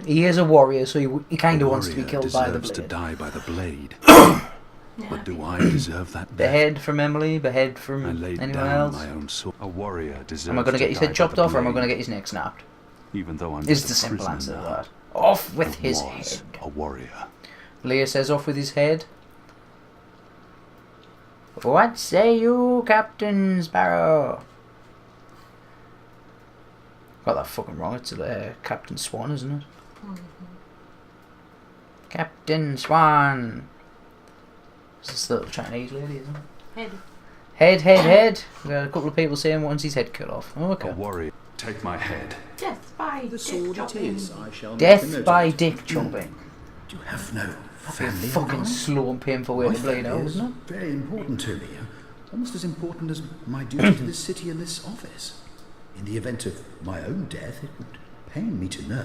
He is a warrior, so he kind of A wants to be warrior killed by the deserves to blade. die by the blade. But do I deserve that death? Behead from Emily, behead from I laid anyone down else. my own sword. A warrior deserves Am I going to get his die head by chopped the off or am I blade. going to get his neck snapped? Even though I'm Is just the a simple prisoner answer to now, that. Off with I his was head. a warrior. Leah says off with his head. What say you, Captain Sparrow? Got that fucking wrong. It's Captain Swan, isn't it? Captain Swan. It's this little Chinese lady, isn't it? Head. We got a couple of people saying wants his head cut off. Oh, okay. A warrior. Take my head. Death by The dick sword it chopping. is. I shall make a Death note by of it. dick chopping. Do you have no That'd be a family? fucking Alvani? slow and painful way My to bleed out, family is isn't it? very important to me. Almost as important as my duty to this city and this office. In the event of my own death, it would pain me to know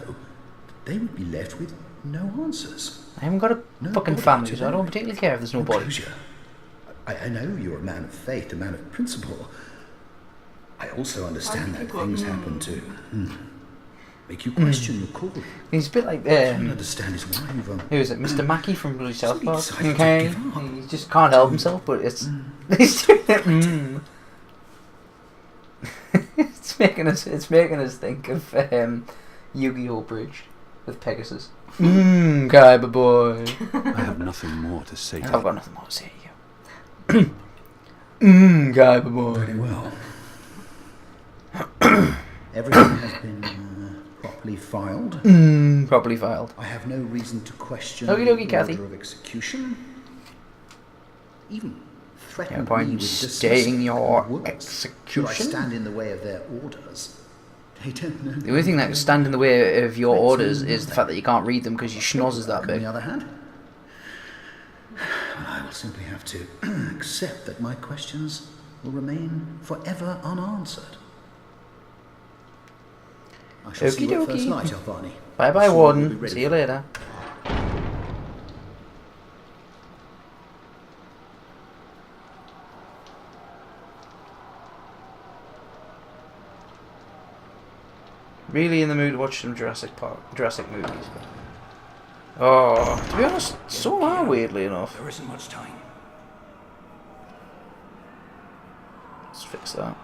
that they would be left with no answers. I haven't got a No fucking body family, to so I don't bury. particularly care if there's no No body. closure. I know you're a man of faith, a man of principle. I also understand that things happen to make you question your calling. He's a bit like What I don't understand is why you've who is it, Mr. Mackey from Bloody South Park? decided to Okay, give up. he just can't help himself, but it's he's doing it. It's making us think of Yu-Gi-Oh! Bridge with Pegasus. Kaiba boy. I have nothing more to say to I've you. got nothing more to say to you. Kaiba boy. very well. Everything has been properly filed. Properly filed. I have no reason to question Okie dokie, the Kathy. order of execution. Even No threaten point me in with staying your Should I execution. stand in the way of their orders? They don't know. The only thing that can stand in the way of your orders is the fact that you can't read them because your schnoz is that On big. the other hand, I will simply have to accept that my questions will remain forever unanswered. I shall see you at first Okie dokie. light, Alvani. Bye bye, Soon we'll be Warden. ready See you for it. later. Really in the mood to watch some Jurassic movies. Oh, to be honest, so am I, weirdly enough. There isn't much time. Let's fix that.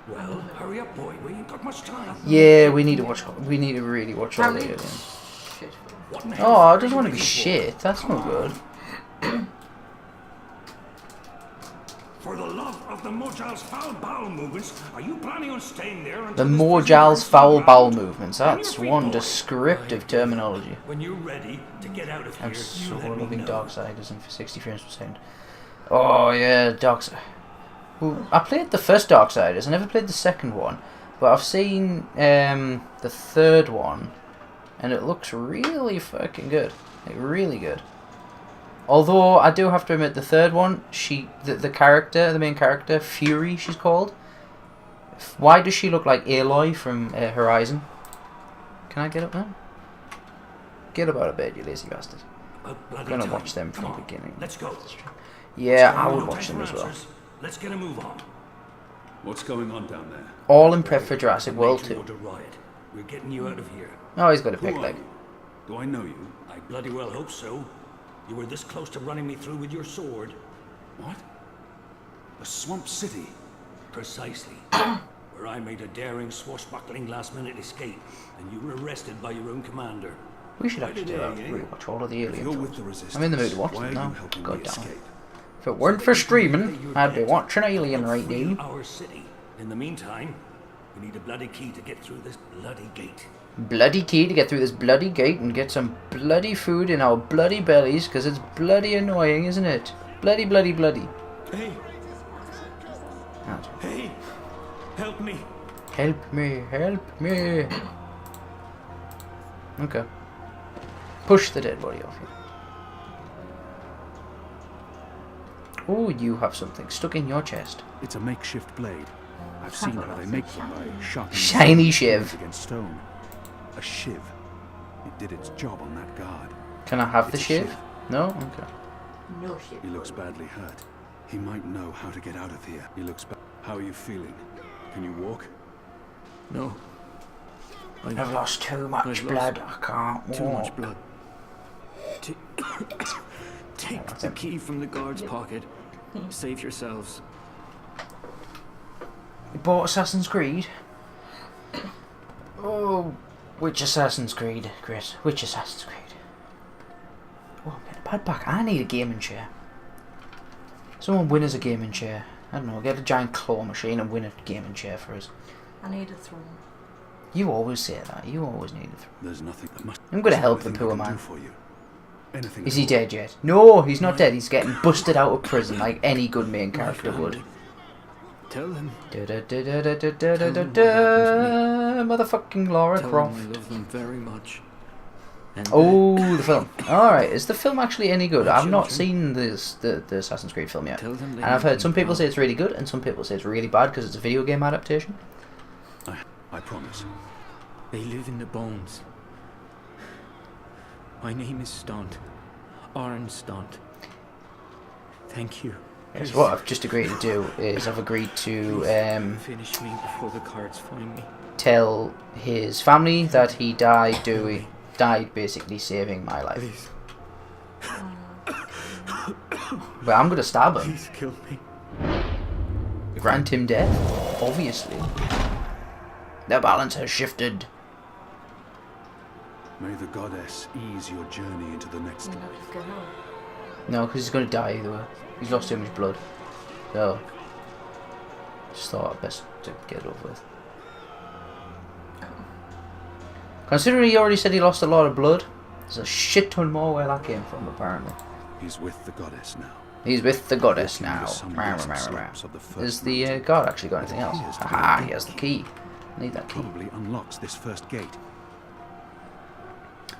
Well, hurry up, boy. We ain't got much time. Yeah, we need to really watch all the aliens. Shit. What in the Oh, I just want to be shit. That's no good. For the love of the Mojal's foul bowel movements, are you planning on staying there The until this Mojal's prison foul burns bowel to the ground? movements. On your That's feet, one boy. descriptive terminology. When you're ready to get out of here, I'm you so let me loving know. Darksiders and for 60 frames per second. Oh yeah, Darksiders. Well, I played the first Darksiders. I never played the second one, but I've seen the third one, and it looks really fucking good. Like, really good. Although I do have to admit, the third one, the character, the main character, Fury, she's called. Why does she look like Aloy from Horizon? Can I get up there? Get up out of bed, you lazy bastard. I'm gonna watch them from the beginning. Let's go. Yeah, I would watch them as well. Let's get a move on. What's going on down there? All in prep for Jurassic World 2. We're getting you out of here. Oh, he's got a Who peg are leg. you? Do I know you? I bloody well hope so. You were this close to running me through with your sword. What? The Swamp City? Precisely. Where I made a daring, swashbuckling last-minute escape, and you were arrested by your own commander. We should actually do that. Rewatch all of the Alien You're with films. the Resistance. I'm in the mood to watch Why them are now. you helping God me damn it. escape? If it weren't for streaming, I'd be watching Alien right Free now. our city. In the meantime, we need a bloody key to get through this bloody gate. Bloody key to get through this bloody gate and get some bloody food in our bloody bellies, because it's bloody annoying, isn't it? Bloody, bloody, bloody. Hey! Hey! Help me! Help me, help me. Okay. Push the dead body off you. Oh, you have something stuck in your chest. It's a makeshift blade. I've seen how they make them by sharpening Shiny stone shiv. against stone. A shiv. It did its job on that guard. Can I have the It's a shiv? No? Okay. No shit. He looks badly hurt. He might know how to get out of here. He looks bad. How are you feeling? Can you walk? No. I've lost too much I've blood. I can't walk. Too much blood. Take the key from the guard's pocket. Save yourselves. You bought Assassin's Creed? Oh, which Assassin's Creed, Chris? Which Assassin's Creed? Oh, I'm getting a bad back. I need a gaming chair. Someone win us a gaming chair. I don't know, get a giant claw machine and win a gaming chair for us. I need a throne. You always say that. You always need a throne. There's nothing that must. I'm gonna There's help the nothing I poor can man. do for you. Anything Is at he all. dead yet? No, he's not dead. He's getting busted out of prison like any good main character would. Tell them. Motherfucking Laura Tell Croft. them I love them very much. And Oh, the film. Alright, is the film actually any good? My I've not children. seen the Assassin's Creed film yet. Tell them they And I've need heard some me people now. say it's really good, and some people say it's really bad because it's a video game adaptation. I promise. They live in the bones. My name is Stunt. Aaron Stunt. Thank you. Yes, what I've just agreed to do is I've agreed to Finish me before the cards find me. tell his family that he died basically saving my life. Please, But I'm gonna stab him. please kill me. Grant him death, obviously. The balance has shifted. May the goddess ease your journey into the next. You know, just go home. No, because he's gonna die either way. He's lost too much blood. So, just thought I'd best to get it over with. Considering he already said he lost a lot of blood, there's a shit ton more where that came from, apparently. He's with the goddess now. He's with the goddess Walking now. the some Rah, last rah, rah, rah. slopes of the first Is the mountain. god actually got anything else? He has to Aha, be he has the key. Need that key. Probably unlocks this first gate.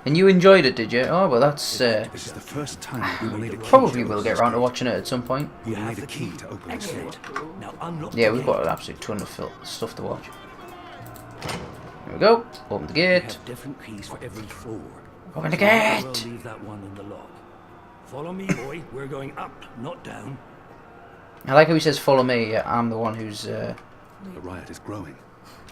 And you enjoyed it, did you? Oh, well, that's... This is the first time we will need a key. probably to will open get this around to gate. watching it at some point. We will need a key to open this gate. Excellent. Now unlock Yeah, the we've gate. got an absolute ton of stuff to watch. Here we go. Open the We gate. have different keys for every floor. Open the So I will gate. leave that one in the lock. Follow me, boy. We're going up, not down. I like how he says, follow me. I'm the one who's The riot is growing.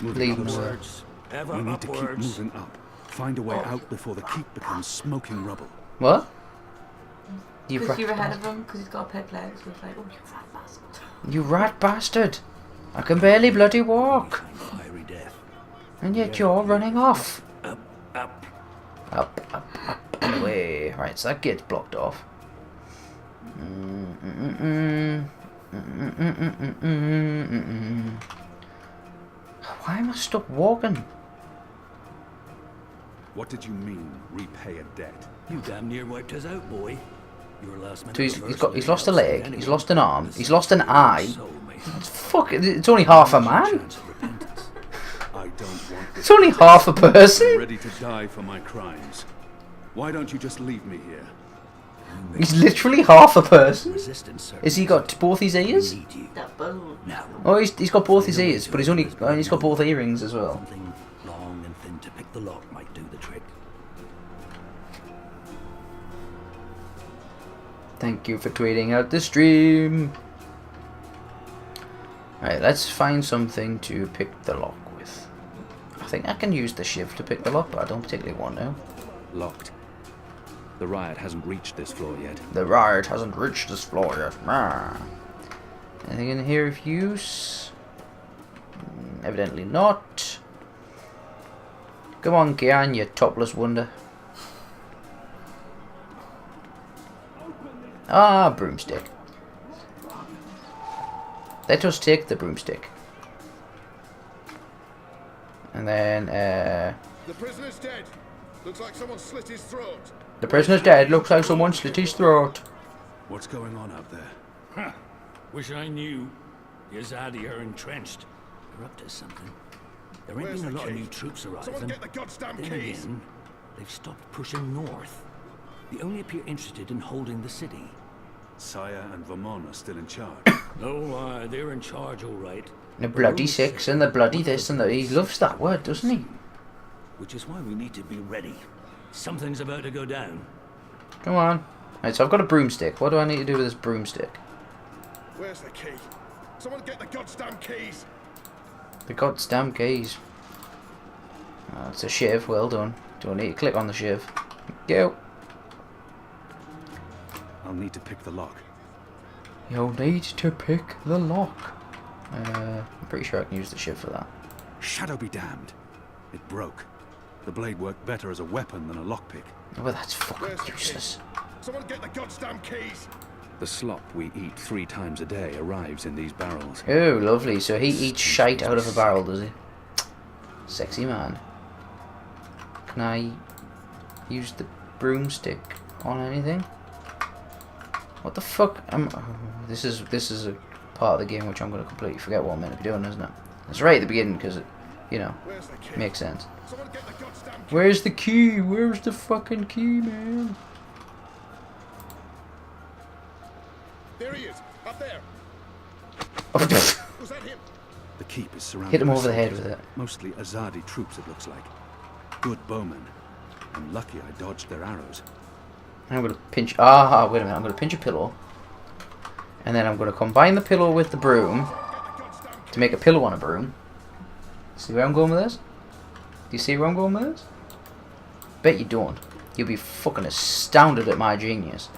leading the way. Upwards. Ever We need to keep upwards. moving up. Find a way out before the keep becomes smoking rubble. What? You Because you're rat ahead bastard. of him, because he's got pet legs. So it's like, oh, you fat bastard. You rat bastard. I can barely bloody walk. Fiery death. And yet you're running off. Up, up. Up, up, up, and away. Right, so that gate's blocked off. Why am I stuck walking? What did you mean, repay a debt? You damn near wiped us out, boy. Your last So he's anniversary lost a leg, anyway. he's lost an arm, he's lost an eye. So, mate, Fuck, it's only half a man. chance of repentance. I don't want this. It's only half a I'm person. ready to die for my crimes. Why don't you just leave me here? He's literally half a person. Resistance, sir. Has he got both his ears? Need you. Double. Now, Oh, he's got both his ears, but he's got both earrings as well. something long and thin to pick the lock might do the trick. Thank you for tweeting out the stream. Alright, let's find something to pick the lock with. I think I can use the shiv to pick the lock, but I don't particularly want to. Locked. The riot hasn't reached this floor yet. The riot hasn't reached this floor yet. Ah. Anything in here of use? Evidently not. Come on, Kian, you topless wonder. Ah, broomstick. Let us take the broomstick. And then, The prisoner's dead. Looks like someone slit his throat. the prisoner's dead. Looks like someone slit his throat. What's going on out there? Huh. Wish I knew. The Azadi are entrenched. They're up to something. There ain't Where's been a the lot of key? new troops Someone arriving. get the goddamn Then keys. again, they've stopped pushing north. They only appear interested in holding the city. Saya and Vermont are still in charge. No, they're in charge, all right. The bloody six and the bloody this and the... He loves that word, doesn't he? Which is why we need to be ready. Something's about to go down. Come on. Right, so I've got a broomstick. What do I need to do with this broomstick? Where's the key? Someone get the goddamn keys. The goddamn keys. Oh, it's a shiv. Well done. Do I need to click on the shiv? Go. I'll need to pick the lock. You'll need to pick the lock. I'm pretty sure I can use the shiv for that. Shadow be damned. It broke. The blade worked better as a weapon than a lockpick. Well, that's Where's fucking the useless. key? Someone get the goddamn keys. The slop we eat 3 times a day arrives in these barrels. Oh, lovely. So he eats shite out of a barrel, does he? Sexy man. Can I use the broomstick on anything? What the fuck? This is a part of the game which I'm going to completely forget what I'm meant to be doing, isn't it? It's right at the beginning because it, you know, Where's the key? makes sense. Someone get the goddamn key. Where's the key? Where's the fucking key, man? There he is. Up there. Oh, Was that him? The keep is surrounded hit him by over the head soldiers, with it. Mostly Azadi troops, it looks like. Good bowmen. I'm lucky I dodged their arrows. I'm going to pinch... Ah, wait a minute. I'm going to pinch a pillow. And then I'm going to combine the pillow with the broom to make a pillow on a broom. See where I'm going with this? Do you see where I'm going with this? Bet you don't. You'll be fucking astounded at my genius.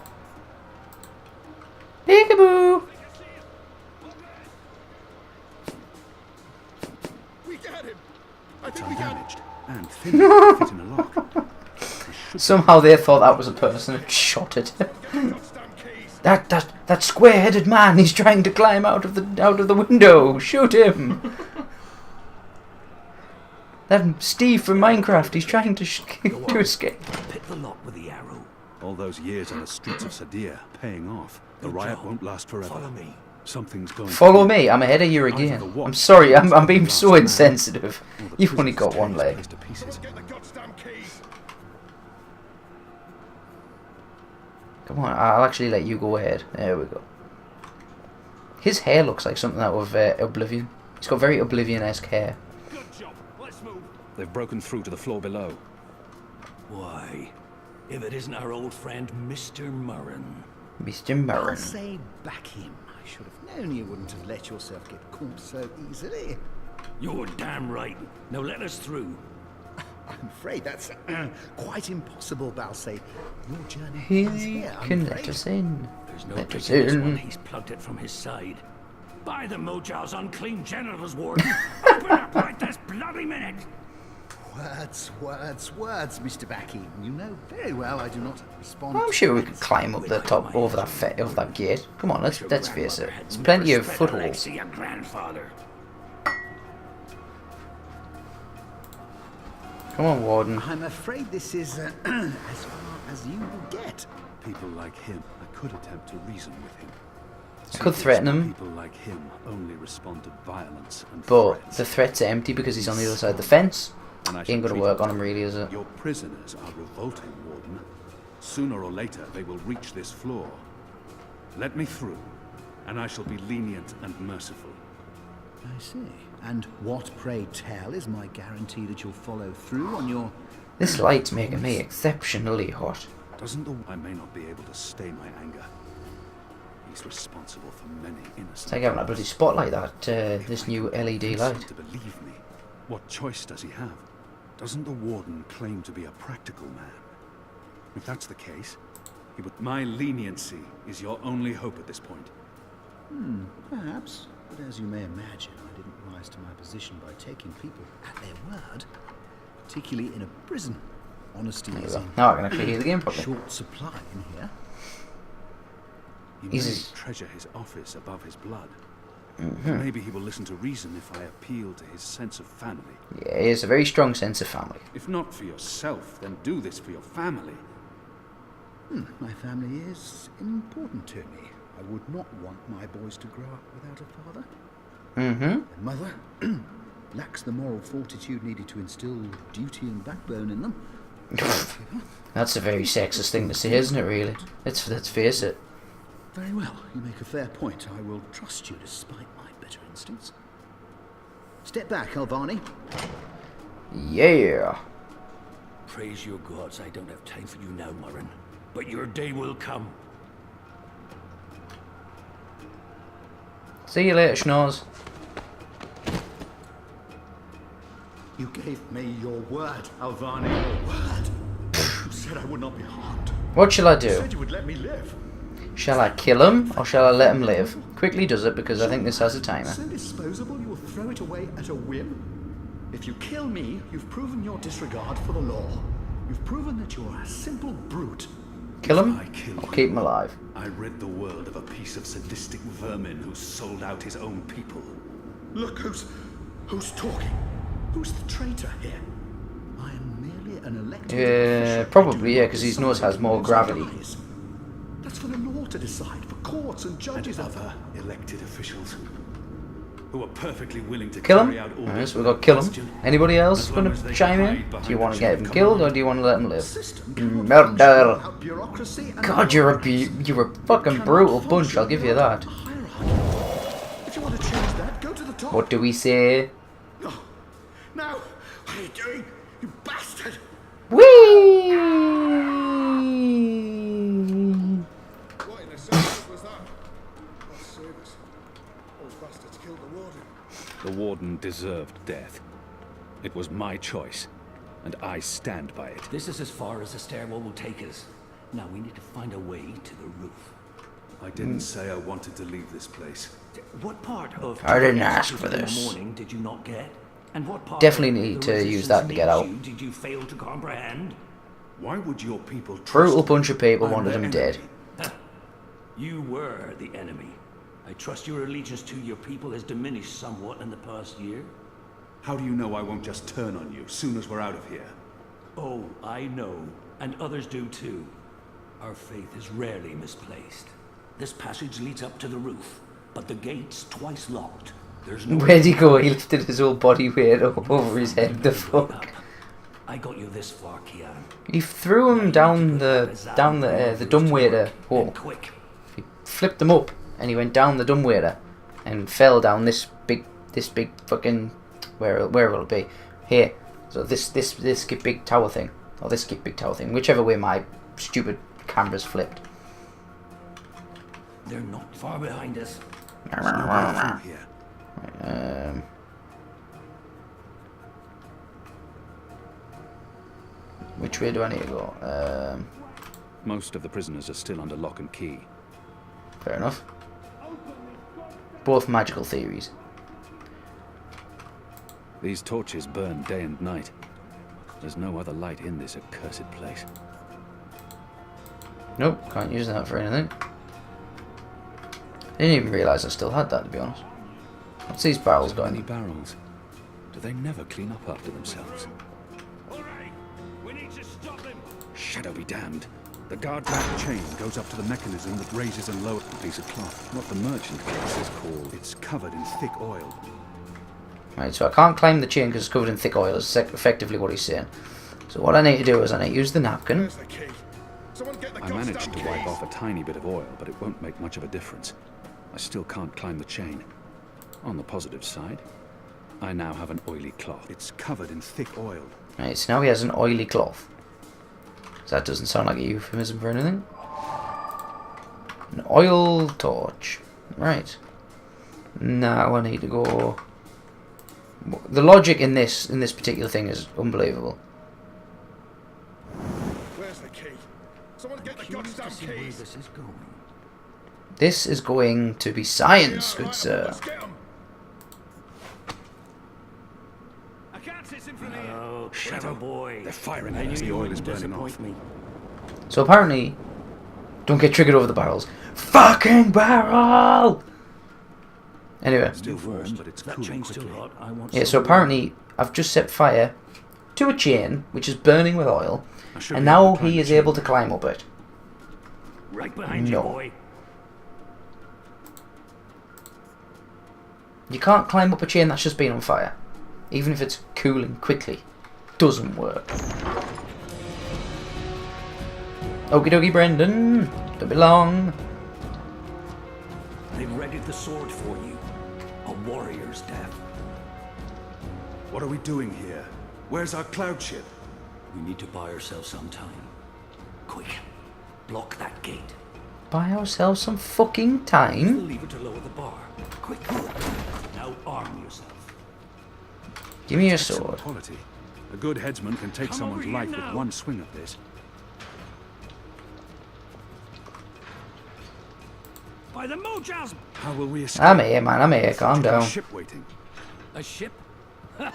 Peekaboo! We got him. I It's think we got him. undamaged and thin enough to fit in a lock. Somehow they thought that was a person and shot it. Goddamn keys. that square-headed man, he's trying to climb out of the window. Shoot him. That Steve from Minecraft, he's trying to to escape. Pick the lock with the arrow. All those years on the streets of Sadir paying off. The Good riot job. won't last forever. Follow me. Something's going Follow to me, I'm ahead of you Either the again. watch I'm sorry, I'm being last so man, insensitive. or the You've only prisoner's got one tail is leg. placed to pieces. Someone get the goddamn keys. Come on, I'll actually let you go ahead. There we go. His hair looks like something out of Oblivion. He's got very Oblivion-esque hair. Good job. Let's move. They've broken through to the floor below. Why? If it isn't our old friend, Mr. Murren. Mr. I'll Murren. say back him. I should have known you wouldn't have let yourself get caught so easily. You're damn right. Now let us through. I'm afraid that's quite impossible, Balsay. Your journey He ends here, I'm can afraid. let us in. There's no Let us picking this one. in. He's plugged it from his side. By the Mojal's unclean genitals, Warden. Open up right this bloody minute. Words, Mr. Backy. You know very well I do not respond. I'm sure we could climb up the top over that gate. Come on, let's face it. There's plenty of footholds. See your grandfather. Come on, Warden. I'm afraid this is as far as you will get. People like him, I could attempt to reason with him. I could threaten him. People like him only respond to violence and But threats. the threats are empty because he's on the other side of the fence. And I Ain't shall gonna treat work him on him really, is it? Your prisoners are revolting, Warden. Sooner or later, they will reach this floor. Let me through, and I shall be lenient and merciful. I see. And what, pray tell, is my guarantee that you'll follow through on your... This light's making me exceptionally hot. Doesn't the... I may not be able to stay my anger. He's responsible for many innocent... It's like having a bloody spotlight, that, this new LED light. To believe me, what choice does he have? Doesn't the Warden claim to be a practical man? If that's the case, he would... My leniency is your only hope at this point. Perhaps. But as you may imagine, I didn't rise to my position by taking people at their word, particularly in a prison. Honesty is in Now I can actually hear the game properly. short supply in here. He may He's- treasure his office above his blood. Mm-hmm. Maybe he will listen to reason if I appeal to his sense of family. Yeah, he has a very strong sense of family. If not for yourself, then do this for your family. My family is important to me. I would not want my boys to grow up without a father. Mm-hmm. Their mother lacks the moral fortitude needed to instill duty and backbone in them. That's a very sexist thing to say, isn't it, really? Let's face it. Very well, you make a fair point. I will trust you despite my better instincts. Step back, Alvani. Yeah. Praise your gods, I don't have time for you now, Murren. But your day will come. See you later, Schnoz. You gave me your word, Alvani. Your word. You said I would not be harmed. What shall I You do? said you would let me live. Shall I kill him, or shall I let him live? Quickly does it, because I think this has a timer. So disposable you will throw it away at a whim? If you kill me, you've proven your disregard for the law. You've proven that you're a simple brute. Kill him, I kill or you. keep him alive? I rid the world of a piece of sadistic vermin who sold out his own people. Look who's talking. Who's the traitor here? I am merely an elected official. Probably, I do yeah, not because his nose has decide more who's gravity. lies. That's for the law to decide, for courts and judges. And other elected officials who are perfectly willing to Kill carry him? out Alright, orders so we've got kill him. without question. Anybody else As long going as to they chime can in? hide behind Do you want the to get chain him of killed, or command. do you want to let him live? System cannot Murder. function without bureaucracy and God, you're a fucking brutal bunch, I'll give you that. hierarchy. If you want to change that, go to the top. What do we say? No. No. What are you doing? You bastard. Whee! What in the circus was that? What service? Those bastards killed the warden. The Warden deserved death. It was my choice, and I stand by it. This is as far as the stairwell will take us. Now we need to find a way to the roof. I didn't say I wanted to leave this place. What part of I didn't today's ask for in the this. morning did you not get? And what part Definitely of need the to use that to get resistance out. needs you did you fail to comprehend? Why would your people trust Brutal me? bunch of people I'm wanted their him dead. enemy. You were the enemy. I trust your allegiance to your people has diminished somewhat in the past year. How do you know I won't just turn on you soon as we're out of here? Oh, I know, and others do too. Our faith is rarely misplaced. This passage leads up to the roof, but the gate's twice locked. There's no Where'd he go? He lifted his whole body weight over his head. The fuck? I got you this far, Kian. He threw him down the dumbwaiter hole. And quick. He flipped him up, and he went down the dumbwaiter, and fell down this big fucking where will it be? Here. So this big tower thing, or this big tower thing, whichever way my stupid camera's flipped. They're not far behind us. There's no way through here. Which way do I need to go? Most of the prisoners are still under lock and key. Fair enough. Both magical theories. These torches burn day and night. There's no other light in this accursed place. Nope, can't use that for anything. Didn't even realise I still had that, to be honest. What's these barrels So many going? barrels. Do they never clean up after themselves? All right. Shadow be damned. The guard-back chain goes up to the mechanism that raises and lowers the piece of cloth. What the merchant case is called. It's covered in thick oil. Right, so I can't climb the chain because it's covered in thick oil, is effectively what he's saying. So what I need to do is I need to use the napkin. Where's the key? Someone get the I managed to goddamn wipe keys. off a tiny bit of oil, but it won't make much of a difference. I still can't climb the chain. On the positive side, I now have an oily cloth. It's covered in thick oil. Right, so now he has an oily cloth. So that doesn't sound like a euphemism for anything. An oil torch. Right. Now I need to go... The logic in this particular thing is unbelievable. Where's the key? Someone get the goddamn keys. This is going. This is going to be science, good sir. Let's get 'em. I can't see him from here. Oh, Shadow boy. They're firing I at knew us. The you oil wouldn't is burning off. disappoint me. So apparently... Don't get triggered over the barrels. Fucking barrel! Anyway. Still warm, but it's That cooling chain's too quickly. hot. I want Yeah, so some apparently I've just set fire to a chain, which is burning with oil. I should And be able now to climb he the is chain. able to climb up it. right behind No. you, boy. You can't climb up a chain that's just been on fire. Even if it's cooling quickly. Doesn't work. Okie dokie, Brendan. Don't be long. They've readied the sword for you. A warrior's death. What are we doing here? Where's our cloud ship? We need to buy ourselves some time. Quick. Block that gate. Buy ourselves some fucking The time. lever to lower the bar. Quick. Now arm yourself. Give me your Excellent sword. quality. A good headsman can take Come someone's over here life with now. one swing of this. By the Mojaz! How will we escape? I'm here, man. I'm here. Calm There's a down. ship waiting. A ship? Ha!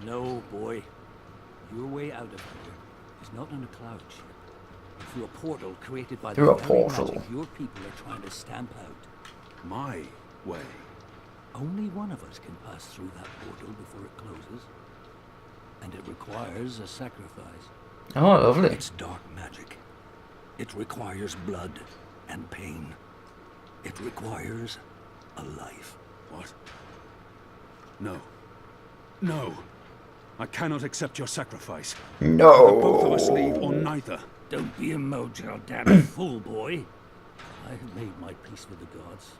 No, boy. Your way out of here is not on a cloud ship. But through a portal created by Through the a very portal. magic your people are trying to stamp out. My way. Only one of us can pass through that portal before it closes. And it requires a sacrifice. Oh, lovely. It's dark magic. It requires blood and pain. It requires a life. What? No. No. I cannot accept your sacrifice. No. Both of us leave or neither. Don't be a mojo damn fool, boy. I have made my peace with the gods.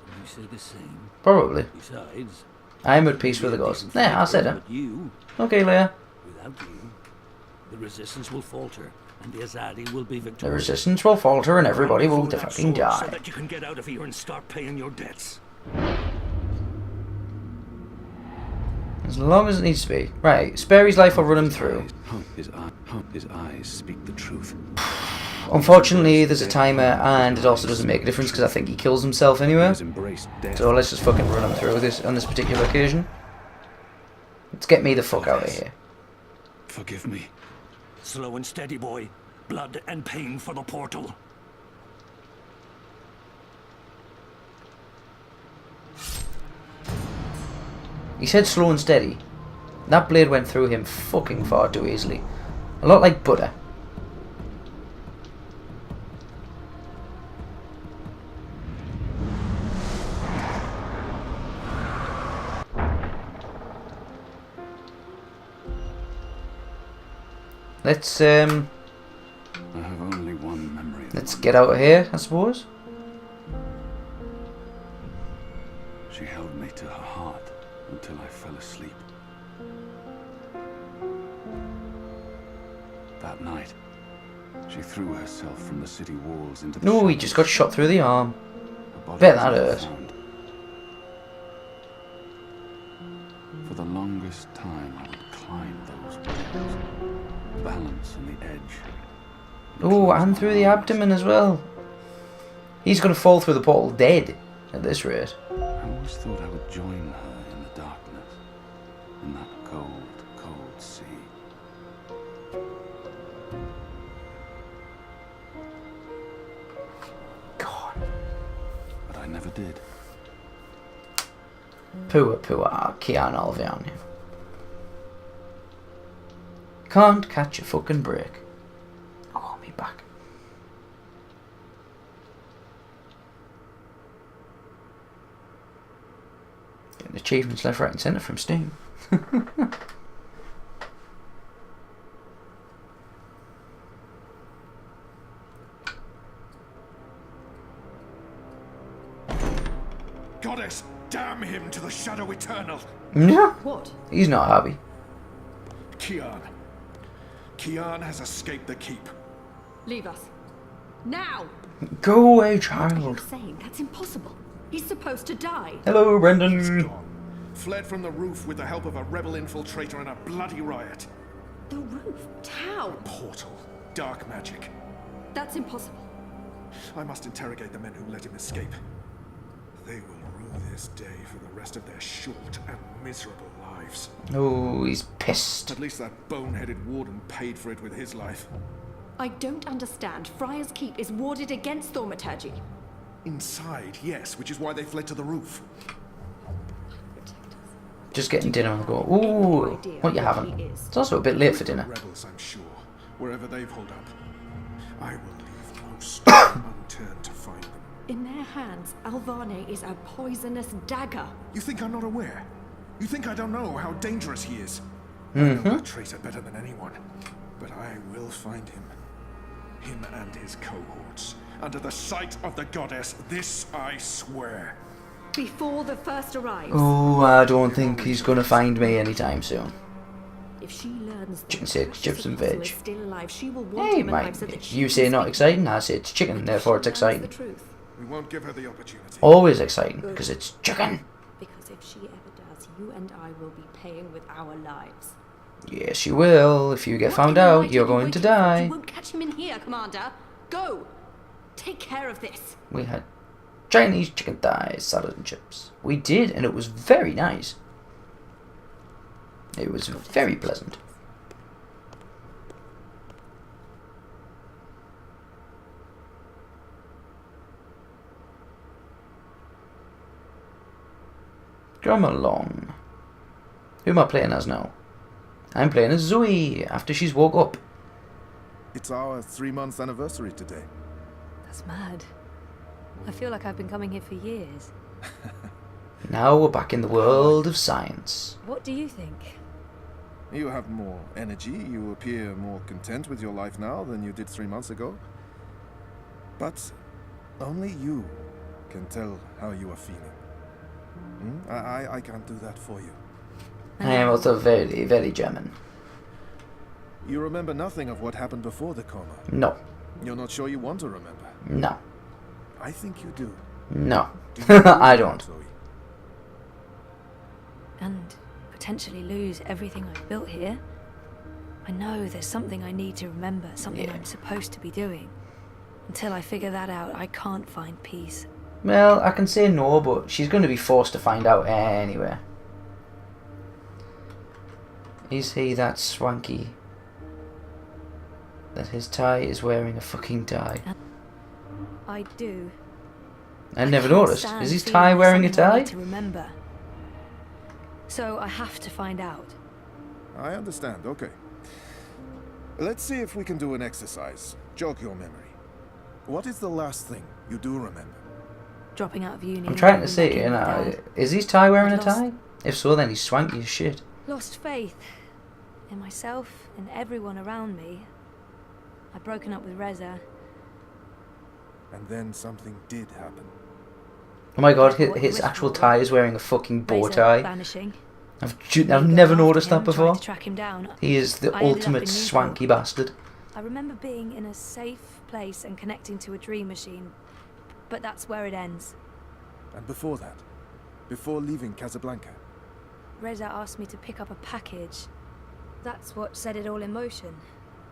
And you say the same. Probably. Besides, I am at peace with the gods. Yeah, I said it. but you, Okay, Leia. without you, the resistance will falter, and the Azadi will be The victorious. resistance will falter and everybody will Run for that fucking sword So die. that you can get out of here and start paying your debts. As long as it needs to be. Right, spare his life or run him through. His eyes speak the truth. Unfortunately, there's a timer and it also doesn't make a difference because I think he kills himself He anyway. has embraced death. So let's just fucking run him through this on this particular occasion. Let's get me the fuck out of here. Forgive me. Slow and steady, boy. Blood and pain for the portal. He said slow and steady. That blade went through him fucking far too easily. A lot like butter. Let's I have only one memory of let's one. get out of here, I suppose. She held me to her heart until I fell asleep. That night, she threw herself from the city walls into the No, he shadows. just got shot through the arm. Her body Bet was that never hurt. found. For the longest time, I would climb those walls, balance on the edge. Oh, close and my through the eyes. abdomen as well. He's gonna fall through the portal dead at this rate. I always thought I would join her in the darkness, in that cold, cold sea. God. But I never did. Pua pua, Kian Alviani. Can't catch a fucking break. be back. Getting achievements left, right and centre from Steam. Goddess, damn him to the shadow eternal. Yeah. What? He's not happy. Kian has escaped the keep. Leave us. Now! Go away, What are you child. saying? That's impossible. He's supposed to die. Hello, Brendan. Gone. Fled from the roof with the help of a rebel infiltrator in a bloody riot. The roof? How? Portal. Dark magic. That's impossible. I must interrogate the men who let him escape. They will rue this day for the rest of their short and miserable lives. Oh, he's pissed. At least that boneheaded warden paid for it with his life. I don't understand. Friar's Keep is warded against thaumaturgy. Inside, yes, which is why they fled to the roof. Just getting dinner on the go. Ooh, what you having? It's also a bit late for dinner. Rebels, I'm sure, wherever they've holed up. I will leave no stone unturned to find them. In their hands, Alvane is a poisonous dagger. You think I'm not aware? You think I don't know how dangerous he is? I know that traitor better than anyone, but I will find him. Him and his cohorts. Under the sight of the goddess, this I swear. Before the first arrives. Oh, I don't think he's gonna find me anytime soon. If she learns Chicken sticks, chips and veg. is still alive, she will want Hey, him alive Mike, so that she you can say not speak. exciting, I say it's chicken, But if therefore she it's learns exciting. the truth, We won't give her the opportunity. Always exciting, because it's chicken. because if she ever does, you and I will be paying with our lives. Yes, you will. If you get What found in the out, night you're are you going to waiting for? die. You won't catch him in here, Commander. Go! Take care of this. We had Chinese chicken thighs, salad and chips. We did, and it was very nice. It was very pleasant. Come along. Who am I playing as now? I'm playing as Zoe, after she's woke up. It's our 3-month anniversary today. That's mad. I feel like I've been coming here for years. Now we're back in the world of science. What do you think? You have more energy, you appear more content with your life now than you did 3 months ago. But only you can tell how you are feeling. I can't do that for you. I am also very, very German. You remember nothing of what happened before the coma. No. You're not sure you want to remember. No. I think you do. No. Do you I don't. Zoe? And potentially lose everything I've built here. I know there's something I need to remember, something I'm supposed to be doing. Until I figure that out, I can't find peace. Well, I can say no, but she's going to be forced to find out anyway. Is he that swanky that his tie is wearing a fucking tie? I do. I never can't noticed. stand Is his feeling tie like wearing a something I tie? need to remember. So I have to find out. I understand, okay. Let's see if we can do an exercise. Jog your memory. What is the last thing you do remember? Dropping out of uni. I'm trying to and say, back in you with know, Dad. is his tie wearing a I'd lost- tie? If so, then he's swanky as shit. Lost faith in myself and everyone around me. I'd broken up with Reza. And then something did happen. Oh my god, What his you actual wish for. tie is wearing a fucking bow Reza tie. vanishing. I've Me going never after noticed him, that trying before. to track him down. He is the I ended up ultimate in Newport. swanky bastard. I remember being in a safe place and connecting to a dream machine. But that's where it ends. And before that, before leaving Casablanca, Reza asked me to pick up a package. That's what set it all in motion.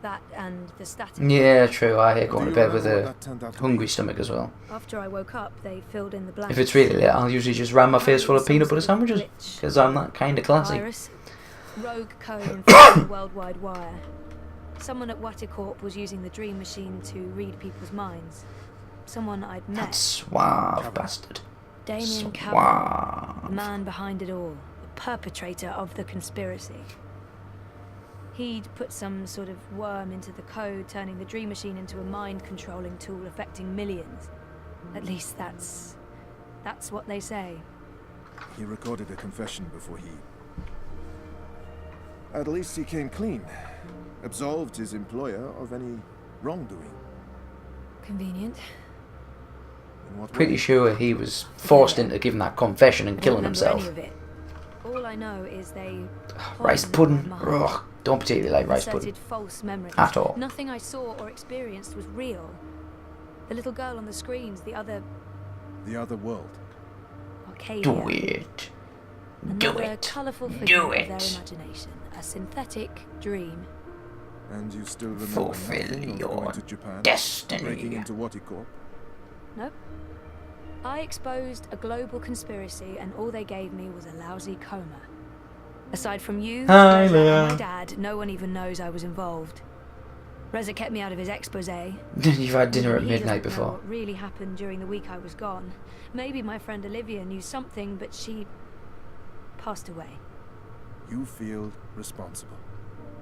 That and the static. Yeah, true. I hate going Do to you bed with remember a what that turned out to hungry be? stomach as well. After I woke up, they filled in the blanks. If it's really late, I'll usually just ram my face full of peanut butter Some sort of sandwiches. glitch. Because I'm that kind of classy. Virus. Rogue code infected the World Wide Wire. Someone at Waticorp was using the dream machine to read people's minds. Someone I'd met. That suave bastard. Damien Cavan, the Suave. man behind it all, the perpetrator of the conspiracy. He'd put some sort of worm into the code, turning the dream machine into a mind-controlling tool affecting millions. At least that's what they say. He recorded a confession before he... At least he came clean. Absolved his employer of any wrongdoing. Convenient. In what Pretty way? sure he was forced into giving that confession and killing himself. Any of it. All I know is they Rice poisoned pudding. my mind. Ugh, don't particularly like rice Inserted pudding. false memories. At all. Nothing I saw or experienced was real. The little girl on the screens, the other The other world. Arcadia. Do it. Do Another it. colourful figure Do of their it. imagination. A synthetic dream. And you still remember Fulfill nothing of your going to Japan, destiny. breaking into Waticorp? Nope. I exposed a global conspiracy and all they gave me was a lousy coma. Aside from you, Hi, Reza, Leah. and my dad, no one even knows I was involved. Reza kept me out of his expose. You've had dinner at He midnight doesn't know before. what really happened during the week I was gone. Maybe my friend Olivia knew something, but she passed away. You feel responsible.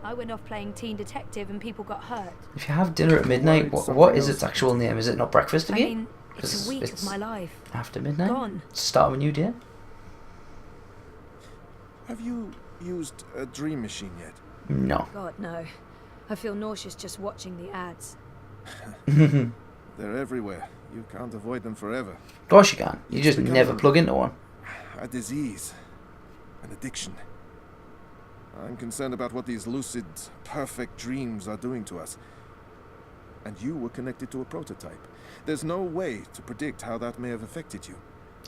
I went off playing teen detective and people got hurt. If you have dinner at midnight, what is its actual name? Is it not breakfast I again? mean, it's a week of my life. After midnight? Gone. It's the start of a new day? Have you used a dream machine yet? No. God, no. I feel nauseous just watching the ads. They're everywhere. You can't avoid them forever. Of course you can. You It's just become never plug into one. A disease. An addiction. I'm concerned about what these lucid, perfect dreams are doing to us. And you were connected to a prototype. There's no way to predict how that may have affected you.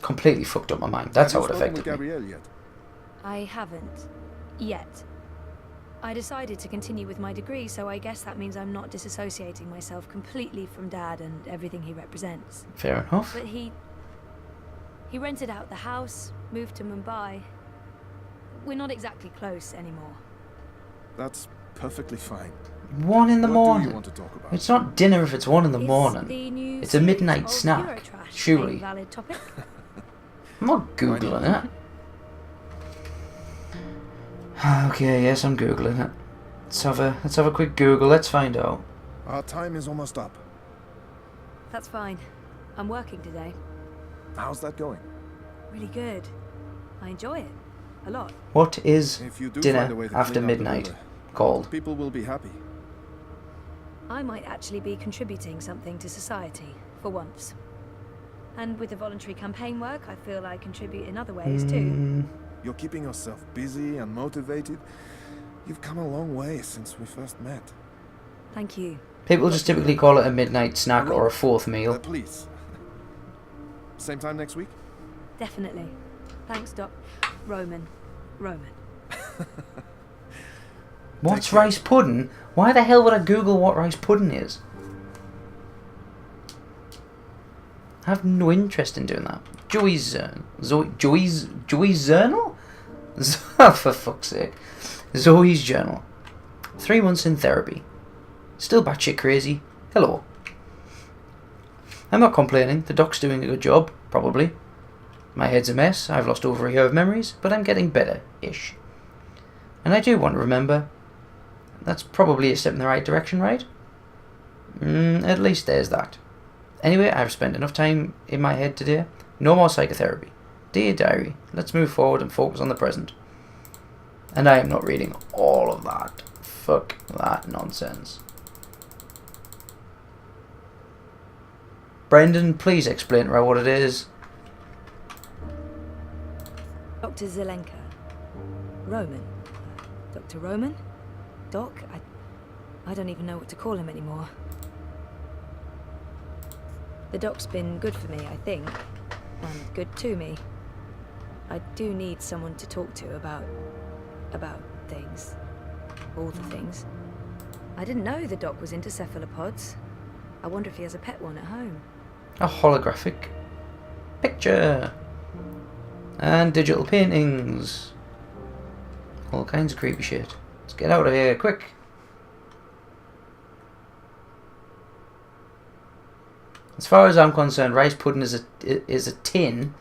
Completely fucked up my mind. That's how Have it you spoken affected with me. Gabrielle yet? I haven't. Yet. I decided to continue with my degree, so I guess that means I'm not disassociating myself completely from Dad and everything he represents. Fair enough. But he rented out the house, moved to Mumbai. We're not exactly close anymore. That's perfectly fine. 1 in the What do morning. you want to talk about? It's not dinner if it's 1 in the Is morning. the new It's a series midnight of snack. Eurotrash Surely. a valid topic? I'm not Googling it. Okay, yes, I'm Googling it. Let's have a quick Google, let's find out. Our time is almost up. That's fine. I'm working today. How's that going? Really good. I enjoy it. A lot. What is If you do find a dinner way to after clean out the midnight building, called? people will be happy. I might actually be contributing something to society, for once. And with the voluntary campaign work, I feel I contribute in other ways too. You're keeping yourself busy and motivated. You've come a long way since we first met. Thank you. People just typically call it a midnight snack or a 4th meal. Please. Same time next week? Definitely. Thanks, Doc. Roman. What's rice pudding? Why the hell would I Google what rice pudding is? I have no interest in doing that. Joey's journal? For fuck's sake. Zoe's journal. 3 months in therapy. Still batshit crazy. Hello. I'm not complaining. The doc's doing a good job, probably. My head's a mess. I've lost over a year of memories, but I'm getting better-ish. And I do want to remember. That's probably a step in the right direction, right? At least there's that. Anyway, I've spent enough time in my head today. No more psychotherapy. Dear diary, let's move forward and focus on the present. And I am not reading all of that. Fuck that nonsense. Brendan, please explain to her what it is. Dr. Zelenka. Roman. Dr. Roman? Doc? I don't even know what to call him anymore. The doc's been good for me, I think. And good to me. I do need someone to talk to about things. All the things. I didn't know the doc was into cephalopods. I wonder if he has a pet one at home. A holographic picture. And digital paintings. All kinds of creepy shit. Let's get out of here, quick. As far as I'm concerned, rice pudding is a tin,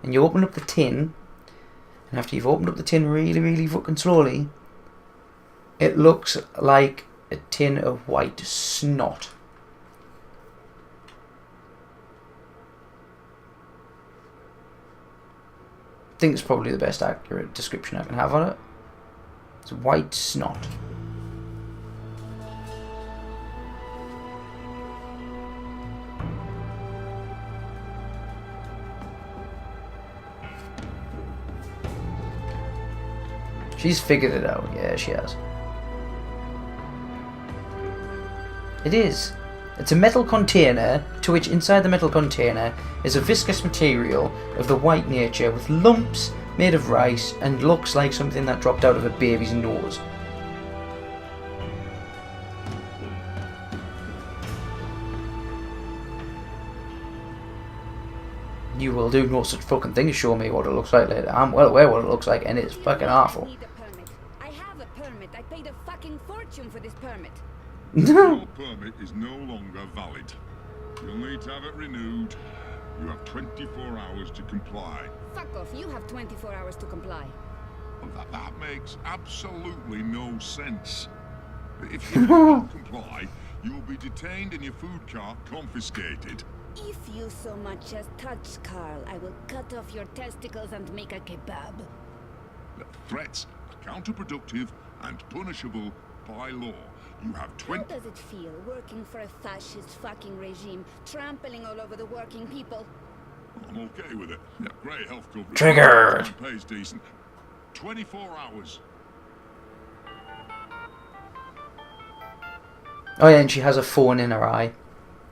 and you open up the tin, and after you've opened up the tin really, really fucking slowly, It looks like a tin of white snot. I think it's probably the best accurate description I can have on it. It's white snot. She's figured it out. Yeah, she has. It is. It's a metal container to which inside the metal container is a viscous material of the white nature with lumps made of rice and looks like something that dropped out of a baby's nose. You will do no such fucking thing as show me what it looks like later. I'm well aware what it looks like and it's fucking awful. I have a permit. I paid a fucking fortune for this permit. Your permit is no longer valid. You'll need to have it renewed. You have 24 hours to comply. Fuck off. You have 24 hours to comply. Well, that makes absolutely no sense. If you don't comply, you'll be detained and your food cart confiscated. If you so much as touch Carl, I will cut off your testicles and make a kebab. Threats are counterproductive and punishable by law. You have How does it feel working for a fascist fucking regime, trampling all over the working people? I'm okay with it. Yeah, great health coverage. Triggered. Pays decent. 24 hours. Oh yeah, and she has a phone in her eye.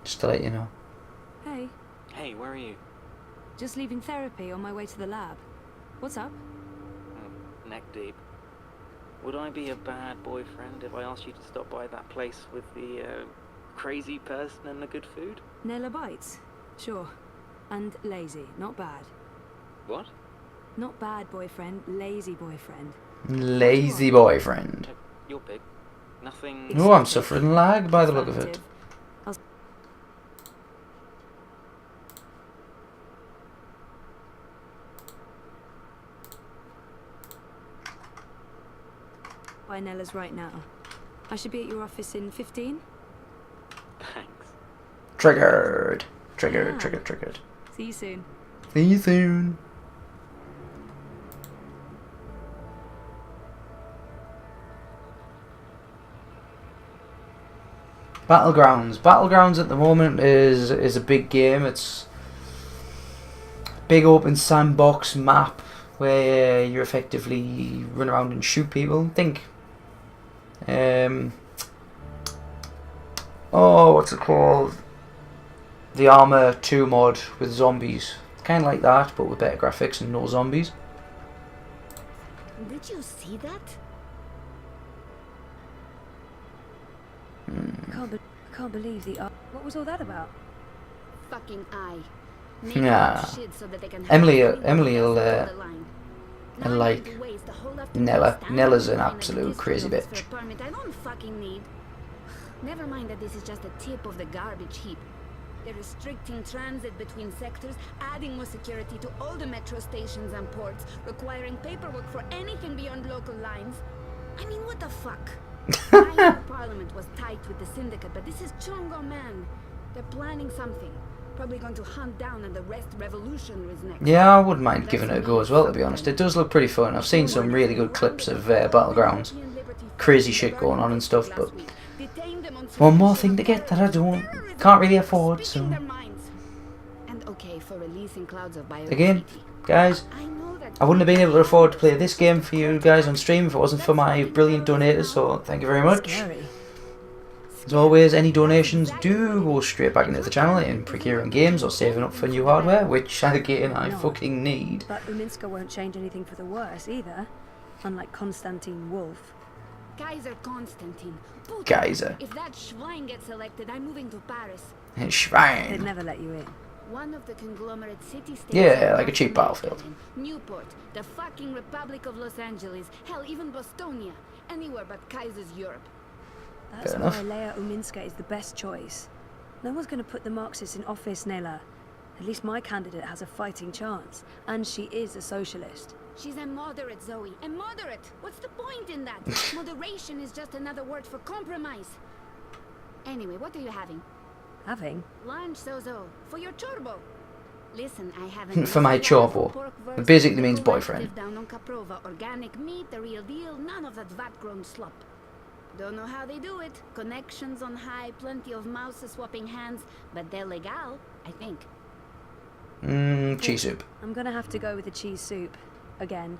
Just to let you know. Hey. Hey, where are you? Just leaving therapy on my way to the lab. What's up? Neck deep. Would I be a bad boyfriend if I asked you to stop by that place with the crazy person and the good food? Nella bites? Sure. And lazy, not bad. What? Not bad boyfriend, lazy boyfriend. Lazy boyfriend. You're big. Nothing... Oh, I'm suffering lag by the look of it. By Nella's right now. I should be at your office in 15? Thanks. Triggered. Triggered, triggered, triggered. See you soon. See you soon. Battlegrounds. Battlegrounds at the moment is a big game. It's a big open sandbox map where you effectively run around and shoot people. Think. Oh, what's it called? The Armour 2 mod with zombies. Kind of like that, but with better graphics and no zombies. Did you see that? I can't believe the... What was all that about? Fucking eye. Yeah. Emily will like Nella. Nella's an absolute crazy bitch. I don't fucking need. Never mind that this is just a tip of the garbage heap. They're restricting transit between sectors, adding more security to all the metro stations and ports, requiring paperwork for anything beyond local lines. I mean, what the fuck? I know Parliament was tight with the syndicate, but this is Chongo, man. They're planning something. Probably going to hunt down and arrest revolutionaries next. Yeah, I wouldn't mind giving it a go as well, to be honest. It does look pretty fun. I've seen some really good clips of Battlegrounds. Crazy shit going on and stuff, but one more thing to get that I can't really afford, so... And okay for releasing clouds of Again, guys, I wouldn't have been able to afford to play this game for you guys on stream if it wasn't for my brilliant donators, so thank you very much. As always, any donations do go straight back into the channel in procuring games or saving up for new hardware, which again I fucking need. But Uminska won't change anything for the worse either, unlike Konstantin Wolf. Kaiser Konstantin. Kaiser. If that Schwein gets elected, I'm moving to Paris. Schwein. They'd never let you in. One of the conglomerate city-states. Yeah, like a cheap battlefield. Newport, the fucking Republic of Los Angeles, hell, even Bostonia. Anywhere but Kaiser's Europe. That's why Leia Uminska is the best choice. No one's going to put the Marxists in office, Nella. At least my candidate has a fighting chance. And she is a socialist. She's immoderate, Zoe. Immoderate. What's the point in that? Moderation is just another word for compromise. Anyway, what are you having? Having? Lunch, Zozo. For your chorbo. Listen, I haven't. For my chorbo. It basically means boyfriend. Down on Caprova. Organic meat, the real deal. None of that vat-grown slop. Don't know how they do it. Connections on high, plenty of mouses swapping hands, but they're legal, I think. Cheese soup. I'm gonna have to go with the cheese soup. Again.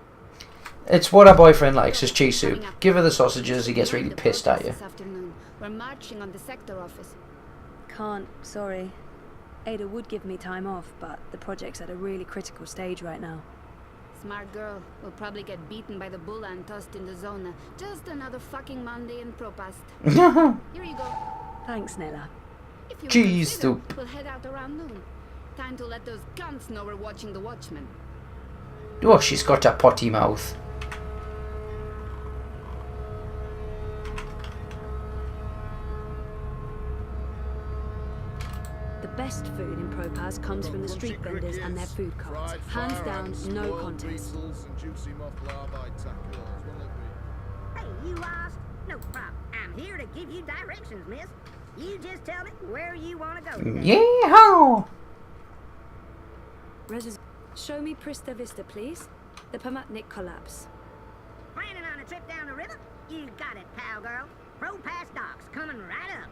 It's what our boyfriend likes, is cheese soup. Give her the sausages, he gets really pissed at you. This afternoon. We're marching on the sector office. Can't, sorry. Ada would give me time off, but the project's at a really critical stage right now. Smart girl. Will probably get beaten by the bulla and tossed in the zona. Just another fucking Monday in Propast. Here you go. Thanks, Nella. If you cheese consider, soup. We'll head out around noon. Time to let those cunts know we're watching the Watchmen. Oh, she's got a potty mouth. The best food in Propaz comes from the street vendors and their food carts. Hands down, no contest. Hey, you lost? No problem. I'm here to give you directions, miss. You just tell me where you want to go today. Yeehaw! Show me Prista Vista, please. The Pamatnik collapse. Planning on a trip down the river? You got it, cowgirl. Pro-Pass docks coming right up.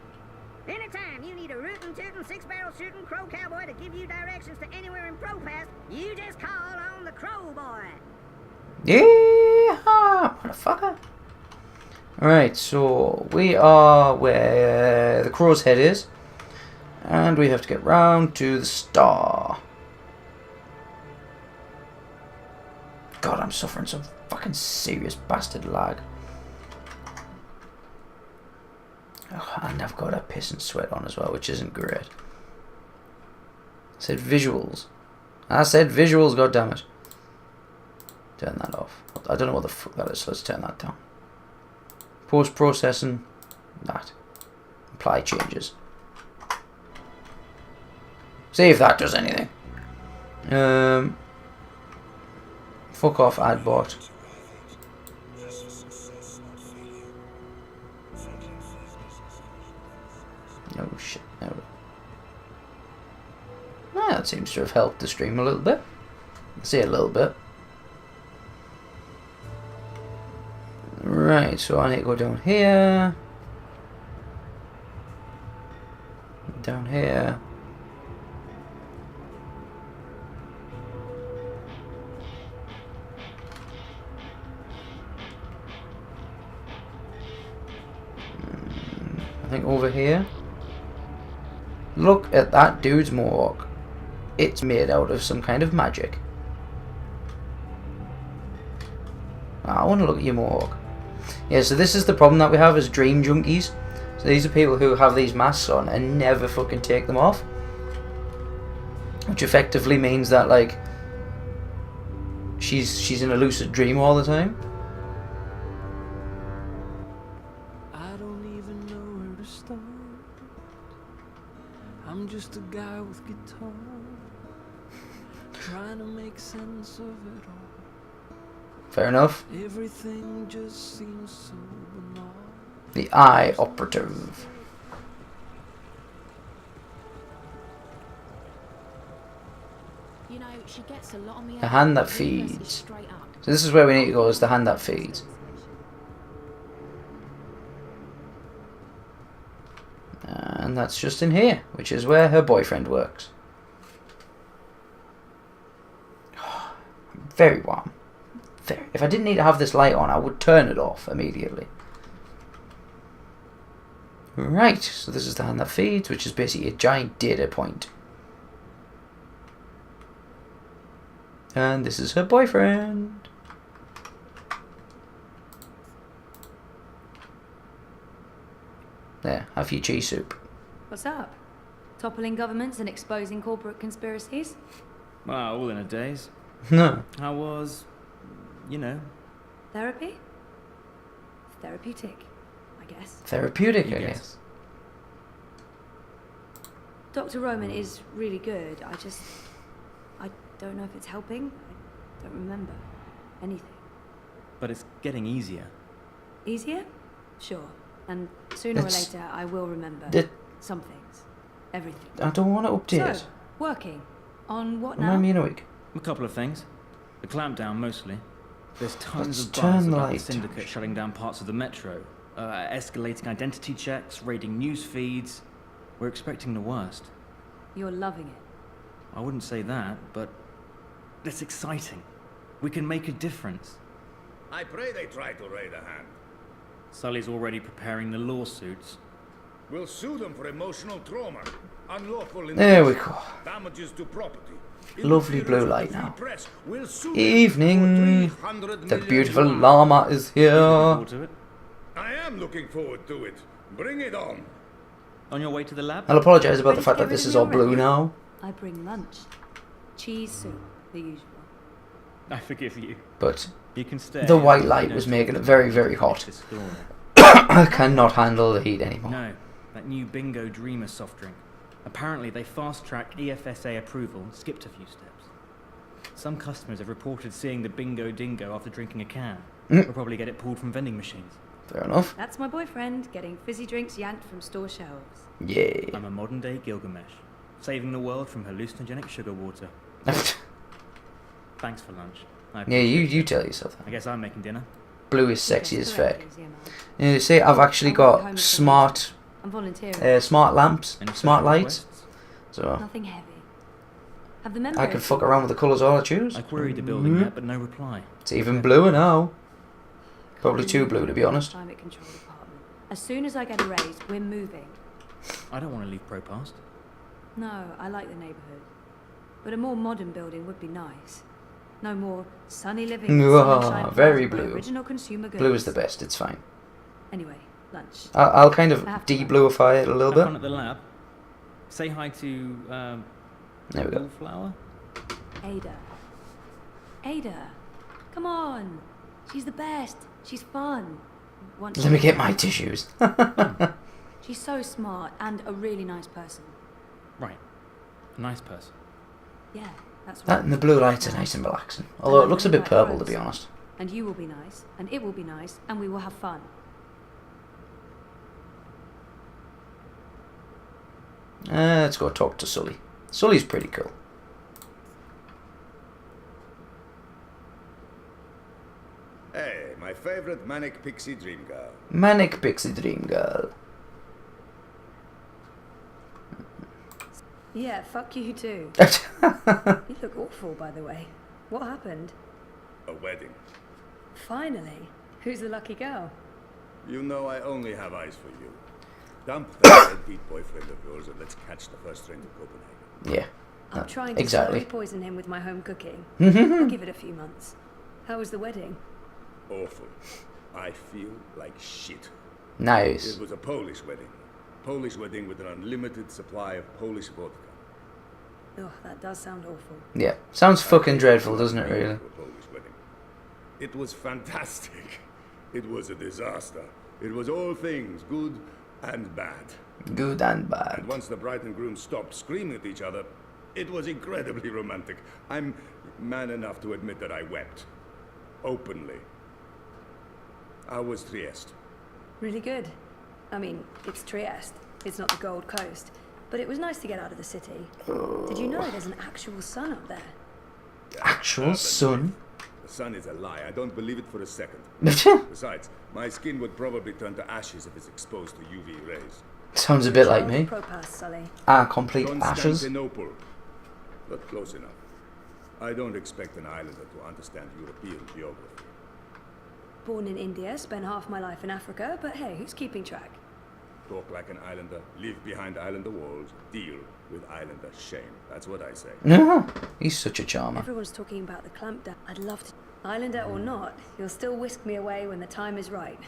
Anytime you need a rootin' tootin' 6-barrel shooting crow cowboy to give you directions to anywhere in Pro-Pass, you just call on the Crow Boy. Yeehaw, motherfucker. Alright, so we are where the crow's head is. And we have to get round to the star. God, I'm suffering some fucking serious bastard lag. Oh, and I've got a piss and sweat on as well, which isn't great. I said visuals. I said visuals, goddammit. Turn that off. I don't know what the fuck that is, so let's turn that down. Post-processing. That. Apply changes. See if that does anything. Fuck off, adbot. Oh shit, no. That seems to have helped the stream a little bit. Let's see a little bit. Right, so I need to go down here. Down here. I think over here. Look at that dude's mohawk. It's made out of some kind of magic. I want to look at your mohawk. Yeah, so this is the problem that we have as dream junkies. So these are people who have these masks on and never fucking take them off. Which effectively means that, like, she's in a lucid dream all the time. I don't even know where to start. I'm just a guy with guitar, trying to make sense of it all. Fair enough. Everything just seems so banal. The eye operative. You know, she gets a lot on me. The hand that feeds. So this is where we need to go, is the hand that feeds. And that's just in here, which is where her boyfriend works. Very warm. Very. If I didn't need to have this light on, I would turn it off immediately. Right, so this is the hand that feeds, which is basically a giant data point. And this is her boyfriend. There, have your cheese soup. What's up? Toppling governments and exposing corporate conspiracies? Well, all in a daze. No. How was, you know... Therapy? Therapeutic, I guess. Therapeutic, I guess. Dr. Roman is really good. I don't know if it's helping. I don't remember. anything. But it's getting easier. Easier? Sure. And sooner or It's- later, I will remember. It- Some things. Everything. I don't want to update. So, working. On what now? Remind me in a week. A couple of things. The clampdown, mostly. There's tons Let's of turn buzz the about the light. syndicate shutting down parts of the metro. Escalating identity checks, raiding news feeds. We're expecting the worst. You're loving it. I wouldn't say that, but it's exciting. We can make a difference. I pray they try to raid a hand. Sully's already preparing the lawsuits. We'll sue them for emotional trauma, unlawful There we go. damages to property. Lovely blue interference light with the now. free press. We'll sue them Evening. for 300 The million beautiful yuan. llama is here. I am looking forward to it. Bring it on. On your way to the lab? I'll apologise about Ready the to fact get that rid this of is me all blue already? now. I bring lunch. Cheese soup, the usual. I forgive you. But You can stay. the white You light know was to making it very, very hot. this story. I cannot handle the heat anymore. No, that new Bingo Dreamer soft drink. Apparently they fast-tracked EFSA approval and skipped a few steps. Some customers have reported seeing the Bingo Dingo after drinking a can. We'll probably get it pulled from vending machines. Fair enough. That's my boyfriend, getting fizzy drinks yanked from store shelves. Yeah. I'm a modern-day Gilgamesh, saving the world from hallucinogenic sugar water. Thanks for lunch. I Yeah, you appreciate it. tell yourself that. I guess I'm making dinner. Blue is sexy as fuck. Correct, yeah, man. See, I've actually got smart, I'm volunteering. smart lamps, Any smart special lights. So Nothing heavy. Have the members. I can fuck around with the colours all I choose. I queried the building yet, but no reply. It's even bluer now. Probably too blue, to be honest. Climate control department. As soon as I get a raise, we're moving. I don't want to leave Propast. No, I like the neighbourhood. But a more modern building would be nice. No more sunny living. with sunshine Very flowers by blue. Original consumer goods. Blue is the best. It's fine. Anyway, lunch. I'll kind of I have to de-bluify it a little Have fun bit. at the lab. Say hi to, There we go. Wallflower. Ada. Ada. Come on. She's the best. She's fun. Once Let me she- get my tissues. She's so smart and a really nice person. Right. A nice person. Yeah, that's right. That and the blue lights are nice and relaxing. Although it looks a bit purple, to be honest. And you will be nice, and it will be nice, and we will have fun. Let's go talk to Sully. Sully's pretty cool. Hey, my favorite manic pixie dream girl. Manic Pixie Dream Girl. Yeah, fuck you too. You look awful, by the way. What happened? A wedding. Finally. Who's the lucky girl? You know I only have eyes for you. Dump that deadbeat boyfriend of yours and let's catch the first train to Copenhagen. Yeah. I'm trying to exactly. slowly poison him with my home cooking. I'll give it a few months. How was the wedding? Awful. I feel like shit. Nice. It was a Polish wedding. Polish wedding with an unlimited supply of Polish vodka. Oh, that does sound awful. Yeah. Sounds fucking dreadful, doesn't it, really? A Polish wedding. It was fantastic. It was a disaster. It was all things, good and bad. Good and bad. And once the bride and groom stopped screaming at each other, it was incredibly romantic. I'm man enough to admit that I wept. Openly. How was Trieste? Really good. I mean, it's Trieste. It's not the Gold Coast. But it was nice to get out of the city. Did you know there's an actual sun up there? Actual sun? The sun is a lie. I don't believe it for a second. Besides, my skin would probably turn to ashes if it's exposed to UV rays. Sounds a bit like me. Propass, Sully. Complete ashes. Constantinople. But close enough. I don't expect an islander to understand European geography. Born in India, spent half my life in Africa, but hey, who's keeping track? Talk like an islander, live behind islander walls, deal with islander shame. That's what I say. No, he's such a charmer. Everyone's talking about the clampdown. I'd love to. Islander or not, you'll still whisk me away when the time is right.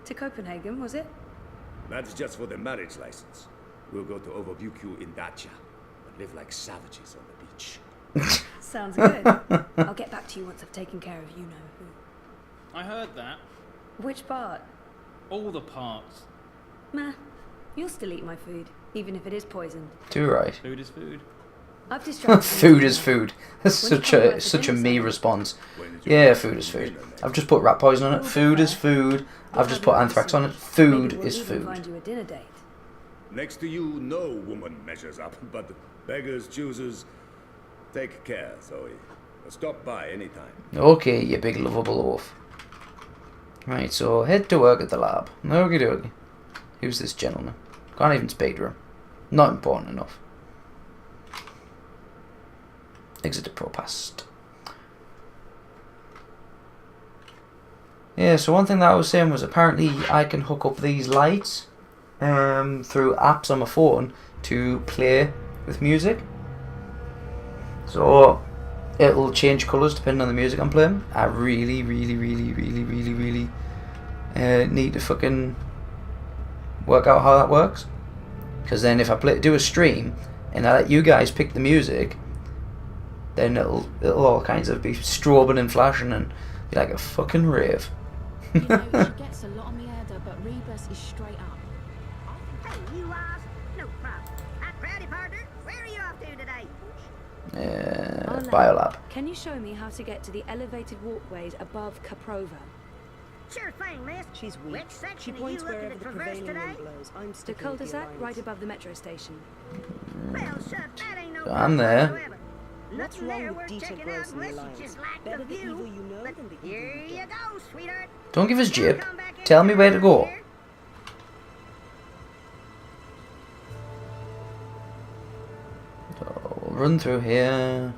To Copenhagen, was it? That's just for the marriage license. We'll go to Overview in Dacia, but live like savages on the beach. Sounds good. I'll get back to you once I've taken care of you know who. I heard that. Which part? All the parts. Meh. You'll still eat my food, even if it is poisoned. Too right. Food is food. I've distracted Food is food. That's such a me response. Yeah, food is food. I've just put rat poison on it. Food is food. I've just put anthrax on it. Food is food. Find you a dinner date. Next to you, no woman measures up, but beggars, choosers, take care, Zoe. Stop by anytime. Okay, you big lovable oaf. Right, so head to work at the lab. Okie dokie. Who's this gentleman? Can't even speak to him. Not important enough. Exit to ProPast. Yeah, so one thing that I was saying was apparently I can hook up these lights through apps on my phone to play with music. So it'll change colours depending on the music I'm playing. I really need to fucking work out how that works. Because then if I do a stream and I let you guys pick the music, then it'll all kinds of be strobing and flashing and be like a fucking rave. You know, she gets a lot on me head though, but Rebus is straight up. Hey, you Oz? No problem. I'm proud partner. Where are you off to today? Biolab. Can you show me how to get to the elevated walkways above Caprova? Sure thing, miss. She's weak. Which section She are points you looking wherever to the traverse prevailing today? wind blows. I'm The sticking with the cul-de-sac right alliance. above the metro station. Well, shut that ain't no So I'm there. What's Nothing wrong there with worth Dieter checking Gross out and the unless you alliance? just like Better the the view. evil you know But than the evil here you you go, sweetheart. Don't give us jib. Tell me where to go. So we'll run through here.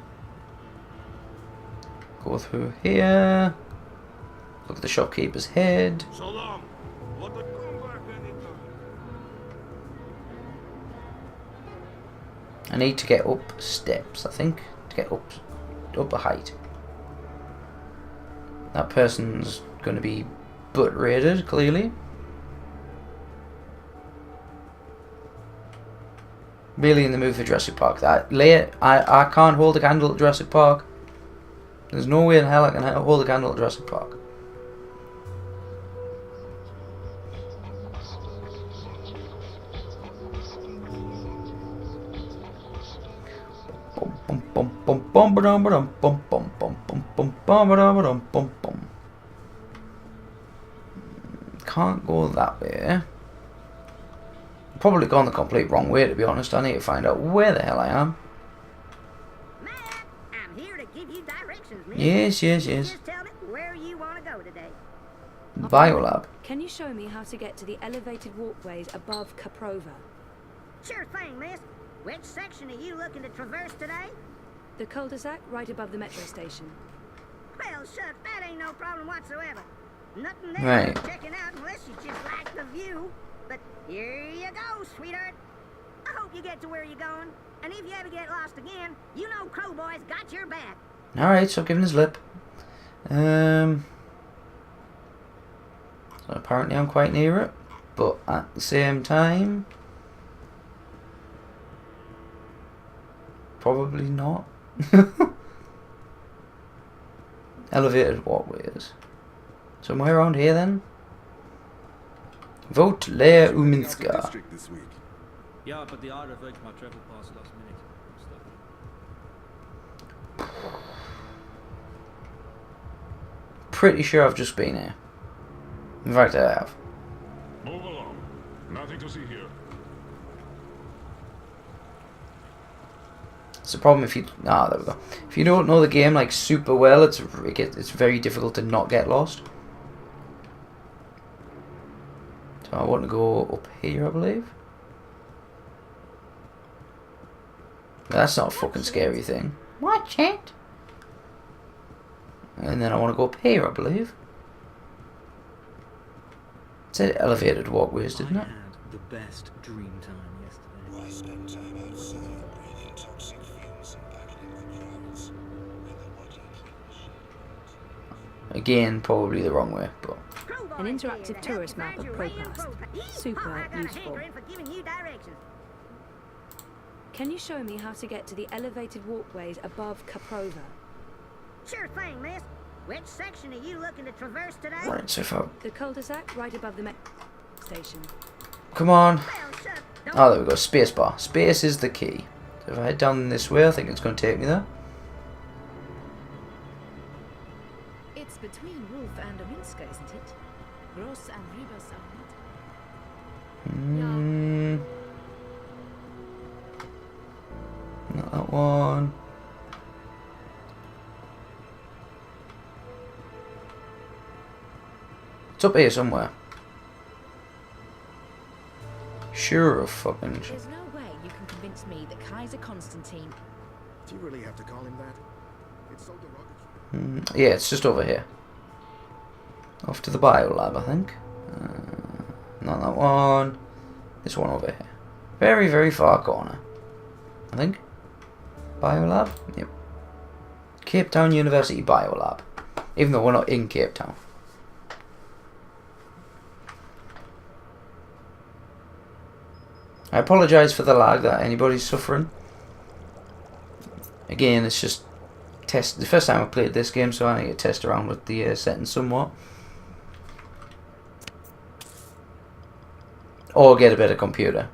Go through here. Look at the shopkeeper's head. So long. What the come back anytime. I need to get up steps, I think, to get up a height. That person's going to be butt raided, clearly. Really in the mood for Jurassic Park. I can't hold a candle at Jurassic Park. There's no way in hell I can hold a candle at Jurassic Park. Can't go that way. Probably gone the complete wrong way, to be honest. I need to find out where the hell I am. I'm here to give you directions, miss. Yes. Just tell me where you want to go today. Biolab. Can you show me how to get to the elevated walkways above Caprova? Sure thing, miss. Which section are you looking to traverse today? The cul-de-sac right above the metro station. Well, shut, that ain't no problem whatsoever. Nothing there Right. worth checking out unless you just like the view. But here you go, sweetheart. I hope you get to where you're going. And if you ever get lost again, you know Crowboy's got your back. Alright, stop giving his lip. So apparently I'm quite near it. But at the same time, probably not. Elevated walkways. Somewhere around here then? Vote Lea Uminska. Yeah, but the I revoked my travel pass last minute. I'm stuck. Pretty sure I've just been here. In fact, I have. Move along. Nothing to see here. It's a problem if you... Ah, there we go. If you don't know the game like super well, it's very difficult to not get lost. So I want to go up here, I believe. But that's not a fucking scary thing. Watch it. And then I want to go up here, I believe. It said elevated walkways, didn't it? I had the best dream time yesterday. Why spend time outside breathing toxic fumes and battling the crowds when the water Again, probably the wrong way, but... An interactive tourist map of ProPast. Super useful. Can you show me how to get to the elevated walkways above Caprova? Sure thing, miss. Which section are you looking to traverse today? Right, so far. The cul-de-sac right above the metro station. Come on. Oh, there we go. Spacebar. Space is the key. So if I head down this way, I think it's going to take me there. It's between Wolf and Ominska, isn't it? Gross and Ribas Not that one. It's up here somewhere. Sure of fucking. There's no way you can convince me that Kaiser Constantine. Do you really have to call him that? It's so derogatory. Yeah, it's just over here. Off to the biolab, I think. Not that one. This one over here. Very, very far corner. I think. Biolab? Yep. Cape Town University Biolab. Even though we're not in Cape Town. I apologise for the lag that anybody's suffering. Again, it's just the first time I played this game, so I need to test around with the settings somewhat. Or get a better computer.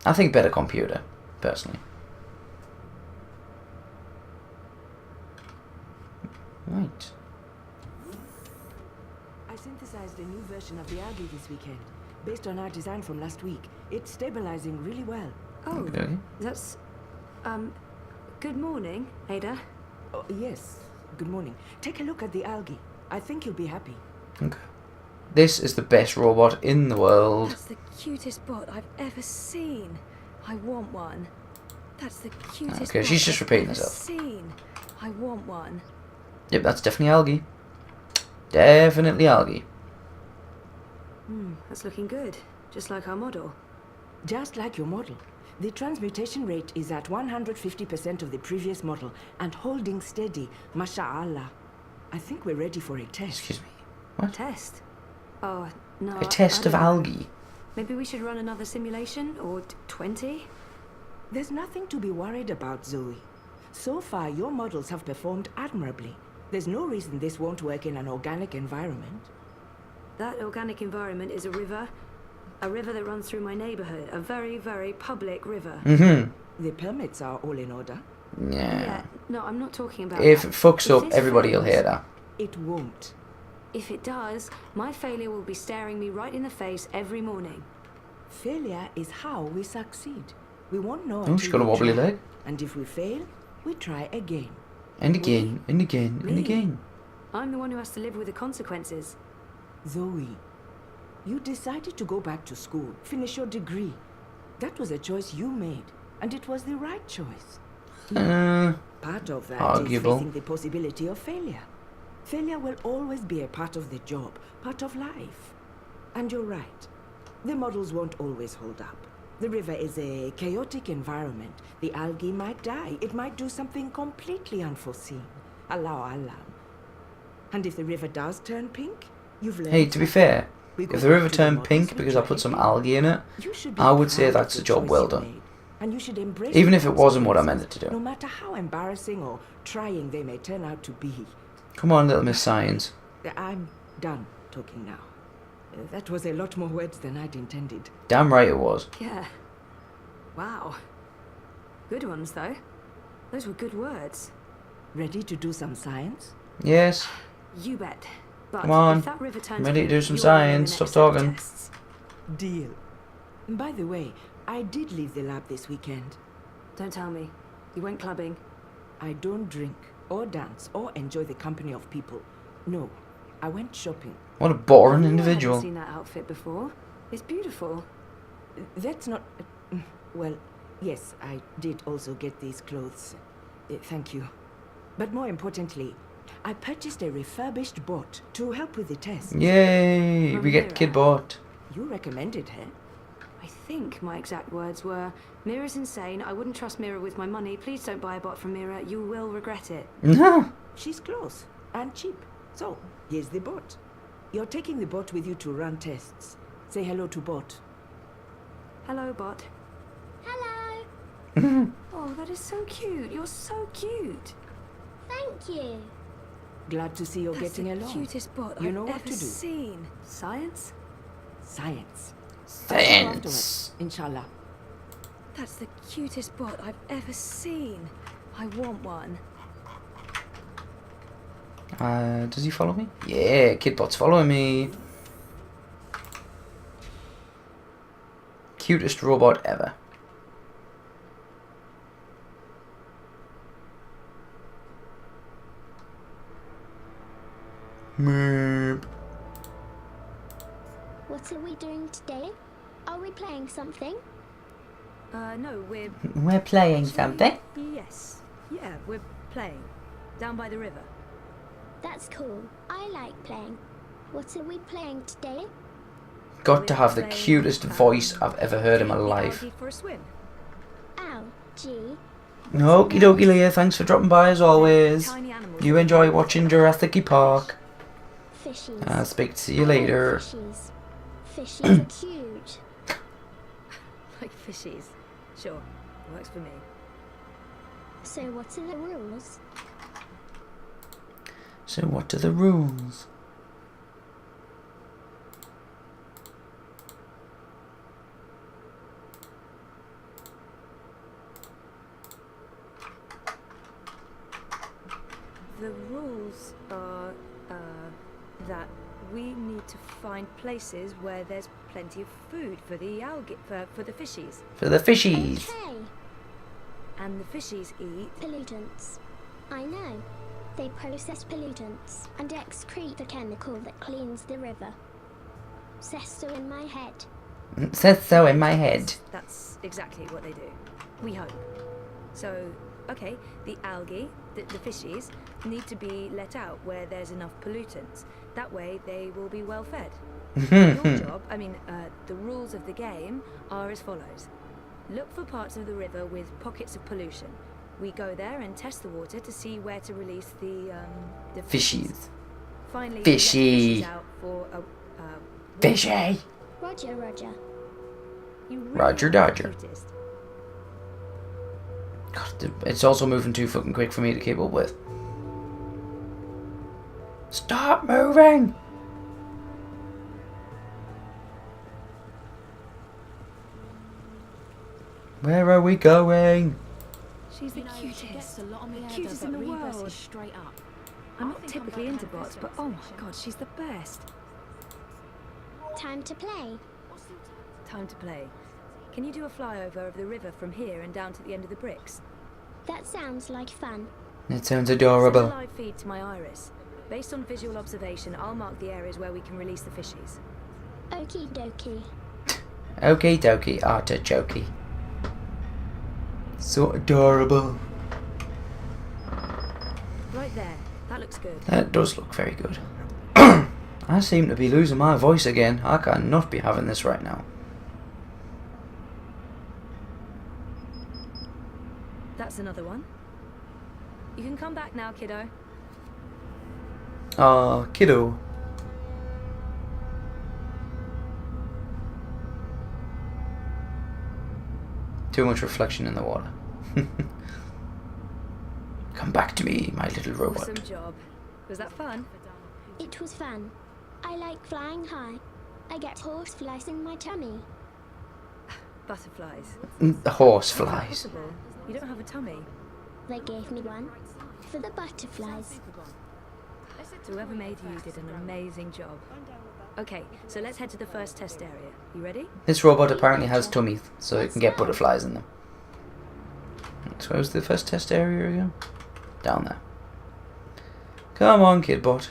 I think better computer, personally. Right. I synthesized a new version of the algae this weekend, based on our design from last week. It's stabilizing really well. Oh, Okay. that's... good morning, Ada. Oh, yes, good morning. Take a look at the algae. I think you'll be happy. Okay. This is the best robot in the world. That's the cutest bot I've ever seen. I want one. That's the cutest Okay, bot she's just I've repeating ever herself. seen. I want one. Yep, that's definitely algae. Definitely algae. That's looking good. Just like our model. Just like your model. The transmutation rate is at 150% of the previous model and holding steady, mashallah. I think we're ready for a test. Excuse me. What? Test? Oh, no. A test I of don't know. algae. Maybe we should run another simulation, or 20? There's nothing to be worried about, Zoe. So far, your models have performed admirably. There's no reason this won't work in an organic environment. That organic environment is a river that runs through my neighborhood. A very, very public river. The permits are all in order. Yeah. No, I'm not talking about If that. it fucks If up, this everybody will fails, hear that. It won't. If it does, my failure will be staring me right in the face every morning. Failure is how we succeed. We won't know Oh, she's until got a we wobbly try. leg. And if we fail, we try again. And again, and again, and Me? again. I'm the one who has to live with the consequences. Zoe, you decided to go back to school, finish your degree. That was a choice you made, and it was the right choice. Part of that arguable. is facing the possibility of failure. Failure will always be a part of the job, part of life. And you're right. The models won't always hold up. The river is a chaotic environment. The algae might die. It might do something completely unforeseen. Allahu Alam. And if the river does turn pink, you've learned. Hey, to be fair, if the river turned pink because I put some algae in it, I would say that's a job well done. And you should embrace Even the if it wasn't what I meant it to No do. matter how embarrassing or trying they may turn out to be. Come on, little Miss Science. I'm done talking now. That was a lot more words than I'd intended. Damn right it was. Yeah. Wow. Good ones, though. Those were good words. Ready to do some science? Yes. You bet. But Come on. if that river turns I'm ready to pink, do some you're running the science. Stop next set of talking. tests. Deal. By the way, I did leave the lab this weekend. Don't tell me. You went clubbing. I don't drink or dance or enjoy the company of people. No, I went shopping. What a boring I individual. haven't seen that outfit before. It's beautiful. That's not... well, yes, I did also get these clothes. Thank you. But more importantly, I purchased a refurbished bot to help with the test. Yay! We get Kid Bot. You recommended her. I think my exact words were, Mira's insane, I wouldn't trust Mira with my money, please don't buy a bot from Mira, you will regret it. No. She's close and cheap. So, here's the bot. You're taking the bot with you to run tests. Say hello to bot. Hello, bot. Hello. Oh, that is so cute. You're so cute. Thank you. Glad to see you're That's getting the along. cutest bot You I've know what ever to do. seen. Science? Science. Science. Afterwards, inshallah. That's the cutest bot I've ever seen. I want one. Does he follow me? Yeah, Kidbot's following me. Cutest robot ever. Meep. What are we doing today? Are we playing something? No, We're playing something? Yes. Yeah, we're playing. Down by the river. That's cool. I like playing. What are we playing today? Got to have the cutest voice I've ever heard in my life. For a swim. Ow, gee. Okie dokie, Leah. Thanks for dropping by as always. You enjoy watching Jurassic Park. Fishies. I'll speak to you later. Fishies. Fishies are cute. Like fishies. Sure. Works for me. So what are the rules? So what are the rules? The rules are, that we need to find places where there's plenty of food for the algae, for the fishies. For the fishies. Okay. And the fishies eat Pollutants. I know. They process pollutants and excrete the chemical that cleans the river. Says so in my head. Says so in my head. That's exactly what they do. We hope. So, okay, the algae, the fishies, need to be let out where there's enough pollutants. That way they will be well fed. Your job, the rules of the game are as follows. Look for parts of the river with pockets of pollution. We go there and test the water to see where to release the fishies. Finally, fishy. let the fishies out for fishy. Roger, Roger. You really Roger are the Dodger. cutest. God, it's also moving too fucking quick for me to keep up with. Stop moving! Where are we going? She's the cutest. Cutest in the world. Straight up. I'm not typically into bots, but oh my god, she's the best. Time to play. Time to play. Can you do a flyover of the river from here and down to the end of the bricks? That sounds like fun. It sounds Send a adorable. live feed to my iris. Based on visual observation, I'll mark the areas where we can release the fishies. Okie dokie. Okie dokie, artichoke. So adorable. Right there. That looks good. That does look very good. I seem to be losing my voice again. I cannot be having this right now. That's another one. You can come back now, kiddo. Ah, kiddo. Too much reflection in the water. Come back to me, my little robot. Awesome job. Was that fun? It was fun. I like flying high. I get horseflies in my tummy. Butterflies. The horse flies. Possible. You don't have a tummy. They gave me one. For the butterflies. Whoever made you did an amazing job. Okay, so let's head to the first test area. You ready? This robot apparently has tummies, so it can get butterflies in them. So where's the first test area again? Down there. Come on, Kidbot.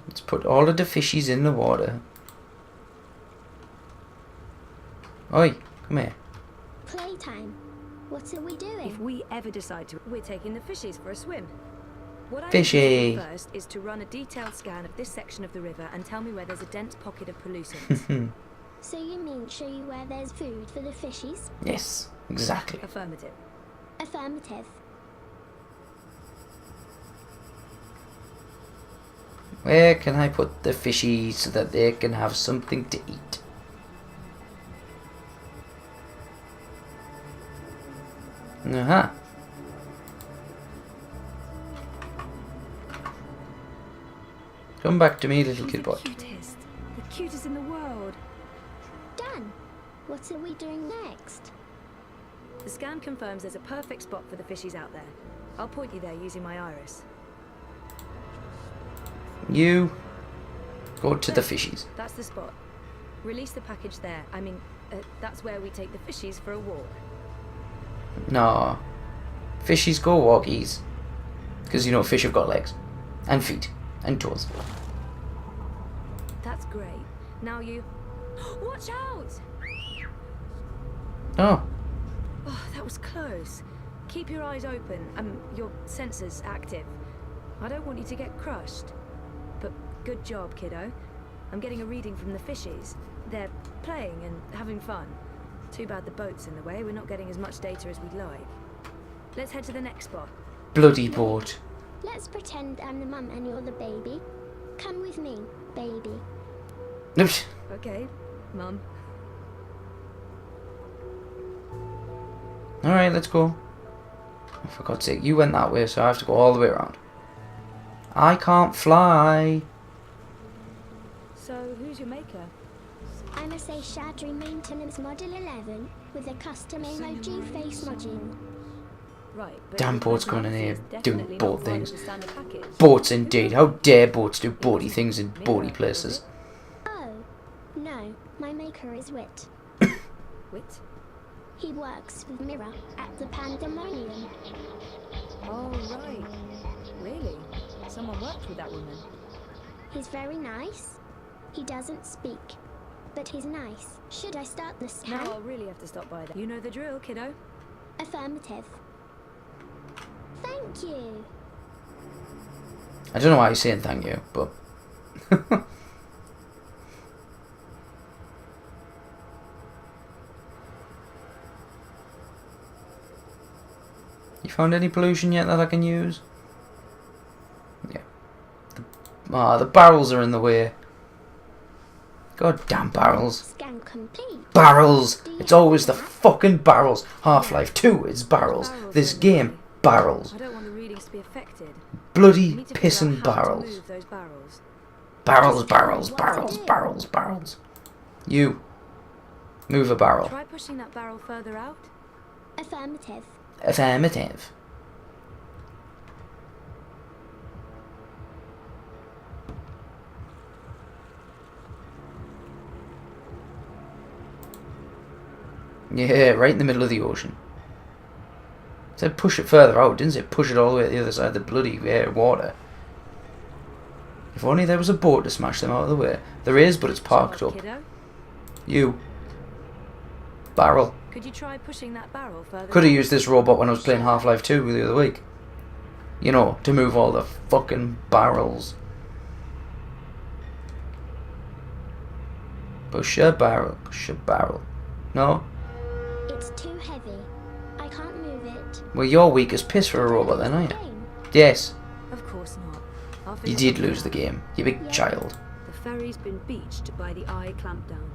Let's put all of the fishies in the water. Oi, come here. Playtime. What are we doing? If we ever decide to, we're taking the fishies for a swim. What I Fishy. need you to do first is to run a detailed scan of this section of the river and tell me where there's a dense pocket of pollutants. So you mean show you where there's food for the fishies? Yes, exactly. Affirmative. Affirmative. Where can I put the fishies so that they can have something to eat? Uh-huh. Come back to me, little Kidbot. The cutest in the world. Done. What are we doing next? The scan confirms there's a perfect spot for the fishies out there. I'll point you there using my iris. You go to the fishies. That's the spot. Release the package there. I mean, that's where we take the fishies for a walk. No. Fishies go walkies. Because you know fish have got legs. And feet. And toes. That's great. Now you... Watch out! Oh. Oh, that was close. Keep your eyes open. Your sensors active. I don't want you to get crushed. But good job, kiddo. I'm getting a reading from the fishies. They're playing and having fun. Too bad the boat's in the way. We're not getting as much data as we'd like. Let's head to the next spot. Bloody boat. Let's pretend I'm the mum and you're the baby. Come with me, baby. Oops. Okay, Mum. Alright, let's go. Oh, for God's sake, you went that way, so I have to go all the way around. I can't fly. So, who's your maker? I'm a Shadri Maintenance Model 11 with a custom emoji face module. Right, but Damn boats going in here doing definitely boat not part of things. the standard package. Boats indeed. How dare boats do boaty things in boaty places. Oh, no, my maker is Wit. Wit? He works with Mirror at the Pandemonium. Oh, right. Really? Someone worked with that woman. He's very nice. He doesn't speak, but he's nice. Should I start the scan? Now I'll really have to stop by there. You know the drill, kiddo. Affirmative. Thank you. I don't know why you're saying thank you, but... You found any pollution yet that I can use? Yeah. The barrels are in the way. God damn barrels. Scan complete. Barrels! It's always the fucking barrels. Half-Life 2 is barrels. This game, barrels. I don't want the readings to be affected. Bloody Need to figure pissing out how to barrels. move those barrels. Barrels, barrels, barrels, barrels, barrels. You. Move a barrel. Try pushing that barrel further out. Affirmative. Affirmative. Yeah, right in the middle of the ocean. It said push it further out, didn't it? Push it all the way to the other side of the bloody water. If only there was a boat to smash them out of the way. There is, but it's parked up. Kiddo? You. Barrel. Could you try pushing that barrel further Could have out? used this robot when I was playing Half-Life 2 the other week. You know, to move all the fucking barrels. Push a barrel. Push a barrel. No? It's too heavy. I can't move it. Well, you're weak as piss for a robot then, aren't you? Yes. Of course not. I'll You figure did something lose out. the game. You big child. The ferry's been beached by the eye clampdown.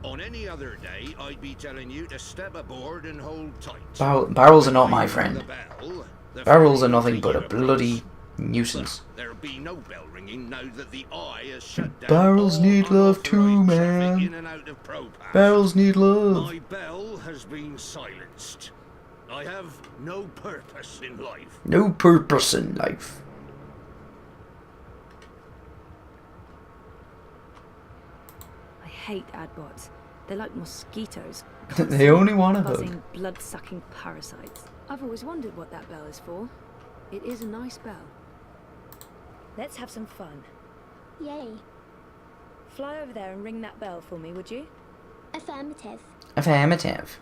On any other day, I'd be telling you to step aboard and hold tight. Barrels are not my friend. The bell, the Barrels are ferry nothing will but a bring you bloody nuisance. There'll be no bell ringing now that the eye has shut down. Barrels need love too, in man. and out of Propass. Barrels need love. My bell has been silenced. I have no purpose in life. No purpose in life. I hate adbots. They're like mosquitoes. They only want a buzzing, hug. blood-sucking parasites. I've always wondered what that bell is for. It is a nice bell. Let's have some fun. Yay. Fly over there and ring that bell for me, would you? Affirmative. Affirmative.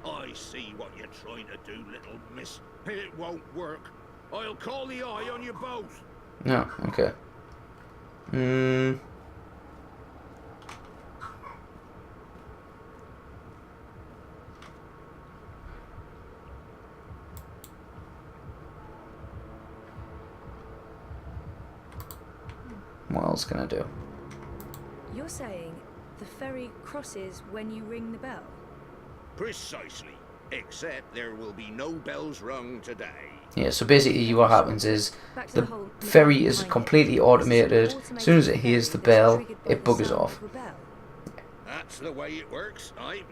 I see what you're trying to do, little miss. It won't work. I'll call the eye on you both. No, okay. What else can I do? You're saying the ferry crosses when you ring the bell? Precisely. Except there will be no bells rung today. Yeah, so basically what happens is the ferry is completely automated. As soon as it hears the bell, it buggers off. That's the way it works, I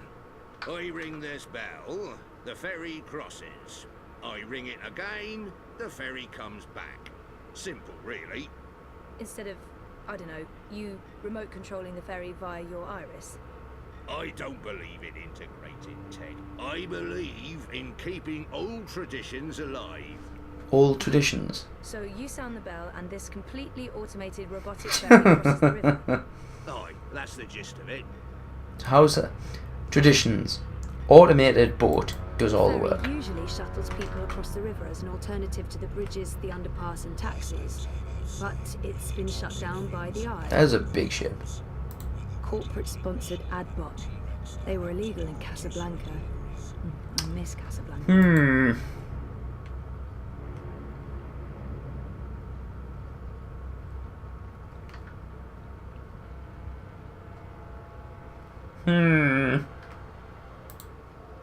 ring this bell, the ferry crosses. I ring it again, the ferry comes back. Simple, really. Instead of, I don't know, you remote controlling the ferry via your iris. I don't believe in integrated tech. I believe in keeping old traditions alive. Old traditions? So you sound the bell and this completely automated robotic ferry crosses the river? Aye, that's the gist of it. How's that? Traditions. Automated boat does all the work. Usually shuttles people across the river as an alternative to the bridges, the underpass and taxis. But it's been shut down by the Eye. That is a big ship. Corporate-sponsored AdBot. They were illegal in Casablanca. I miss Casablanca.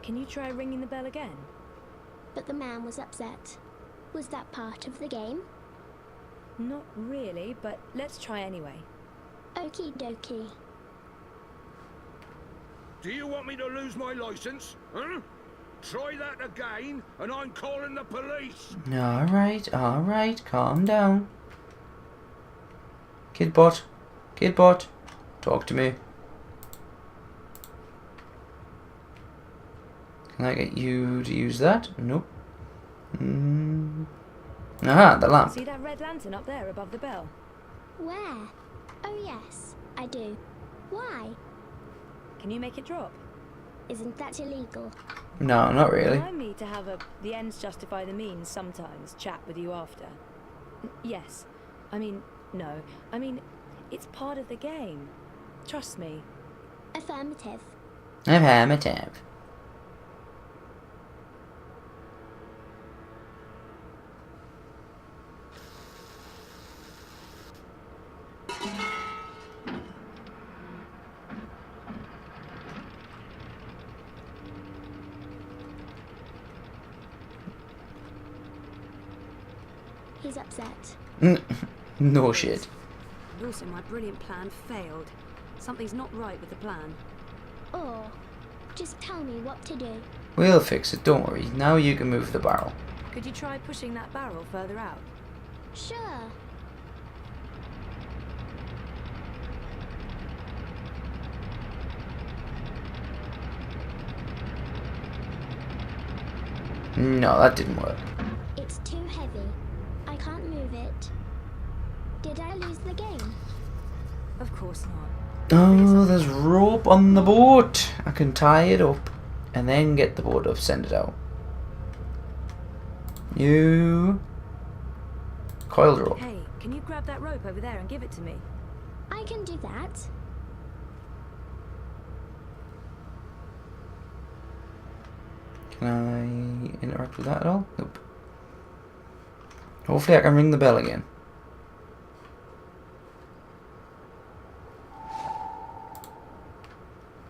Can you try ringing the bell again? But the man was upset. Was that part of the game? Not really, but let's try anyway. Okie dokie. Do you want me to lose my license? Huh? Try that again, and I'm calling the police. Alright, calm down. Kidbot, talk to me. Can I get you to use that? Nope. Aha, the lamp. See that red lantern up there above the bell? Where? Oh yes, I do. Why? Can you make it drop? Isn't that illegal? No, not really. Remind me to have a the ends justify the means sometimes chat with you after. Yes. I mean, no. I mean, it's part of the game. Trust me. Affirmative. Affirmative. He's upset. No shit. And also, my brilliant plan failed. Something's not right with the plan. Or, just tell me what to do. We'll fix it, don't worry. Now you can move the barrel. Could you try pushing that barrel further out? Sure. No, that didn't work. It's too heavy. I can't move it. Did I lose the game? Of course not. Oh, there's rope on the boat. I can tie it up and then get the boat up, send it out. You coiled rope. Hey, can you grab that rope over there and give it to me? I can do that. Can I interact with that at all? Nope. Hopefully I can ring the bell again.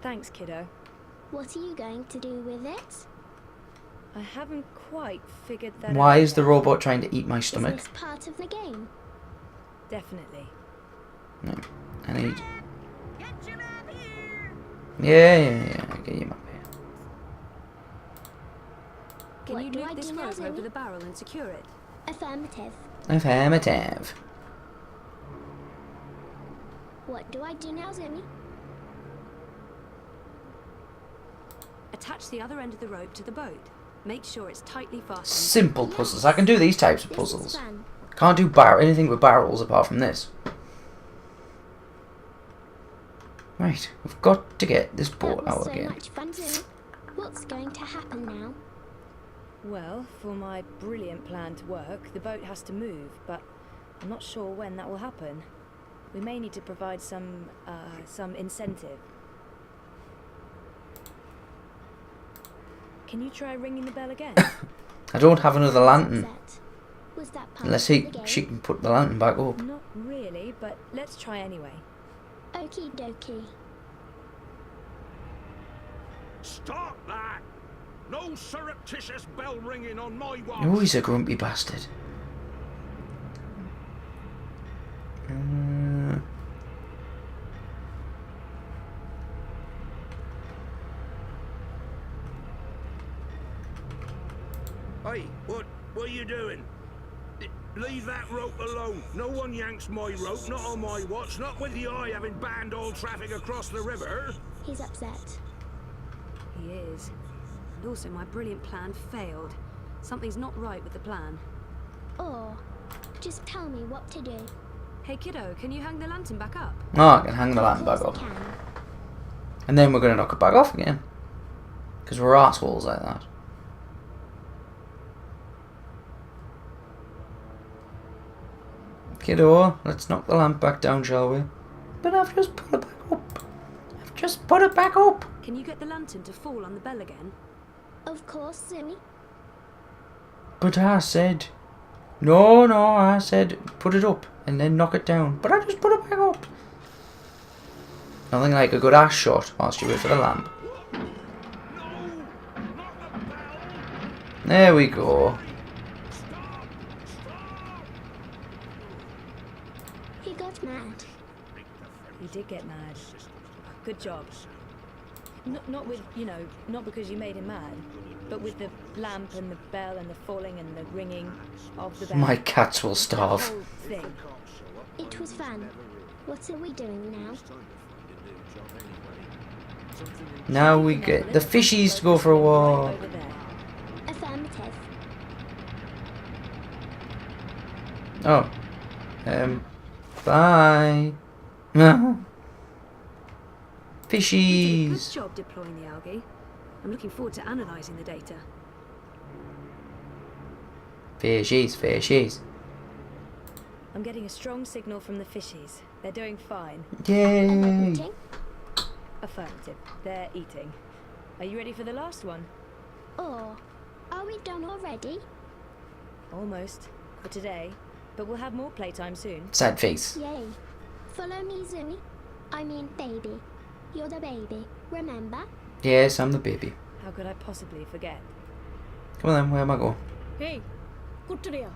Thanks, kiddo. What are you going to do with it? I haven't quite figured that out. Why is the robot trying to eat my Is stomach? this part of the game? Definitely. No. I need... Yeah, I get you up here. Can you loop this rope over the barrel and secure it? Affirmative. Affirmative. What do I do now, Zimmy? Attach the other end of the rope to the boat. Make sure it's tightly fastened. Simple puzzles. I can do these types of puzzles. This is fun. Can't do anything with barrels apart from this. Right, we've got to get this boat That out was so again. much fun, Zimmy. What's going to happen now? Well, for my brilliant plan to work, the boat has to move, but I'm not sure when that will happen. We may need to provide some incentive. Can you try ringing the bell again? I don't have another lantern. Was that part Unless of the game? she can put the lantern back up. Not really, but let's try anyway. Okie dokie. Stop that! No surreptitious bell ringing on my watch. Oh, he's a grumpy bastard. Hey, what are you doing? Leave that rope alone. No one yanks my rope, not on my watch, not with the eye having banned all traffic across the river. He's upset. He is. And also, my brilliant plan failed. Something's not right with the plan. Or, just tell me what to do. Hey, kiddo, can you hang the lantern back up? Oh, I can hang the lantern back up. And then we're going to knock it back off again. Because we're arseholes like that. Kiddo, let's knock the lamp back down, shall we? But I've just put it back up. I've just put it back up. Can you get the lantern to fall on the bell again? Of course, Zooey. But I said... No, I said put it up and then knock it down. But I just put it back up. Nothing like a good ass shot whilst you wait for the lamp. There we go. He got mad. He did get mad. Good job. Not with, not because you made him mad, but with the lamp and the bell and the falling and the ringing of the bell. My cats will The starve. whole thing. It was fun. What are we doing now? Now we get the fishies to go for a walk. Over there. Affirmative. Oh. Bye. Fishies. Good job deploying the algae. I'm looking forward to analysing the data. Fishies. I'm getting a strong signal from the fishies. They're doing fine. Yay. Affirmative. They're eating. Are you ready for the last one? Or, are we done already? Almost. For today. But we'll have more playtime soon. Sad face. Yay. Follow me, Zooey. I mean, baby. You're the baby, remember? Yes, I'm the baby. How could I possibly forget? Come on then, where am I going? Hey, Kuttreya.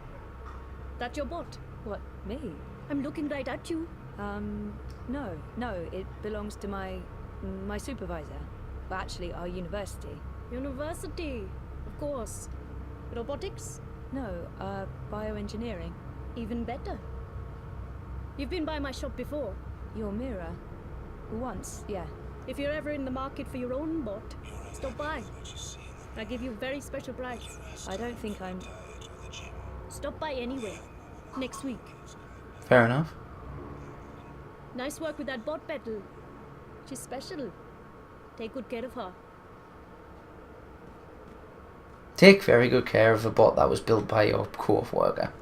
That your bot? What, me? I'm looking right at you. No, it belongs to my supervisor. Well, actually, our university. University, of course. Robotics? No, bioengineering. Even better. You've been by my shop before. Your mirror? Once, yeah. If you're ever in the market for your own bot, stop by. I give you a very special price. I don't think I'm... Stop by anyway. Next week. Fair enough. Nice work with that bot, Petal. She's special. Take good care of her. Take very good care of a bot that was built by your co-worker.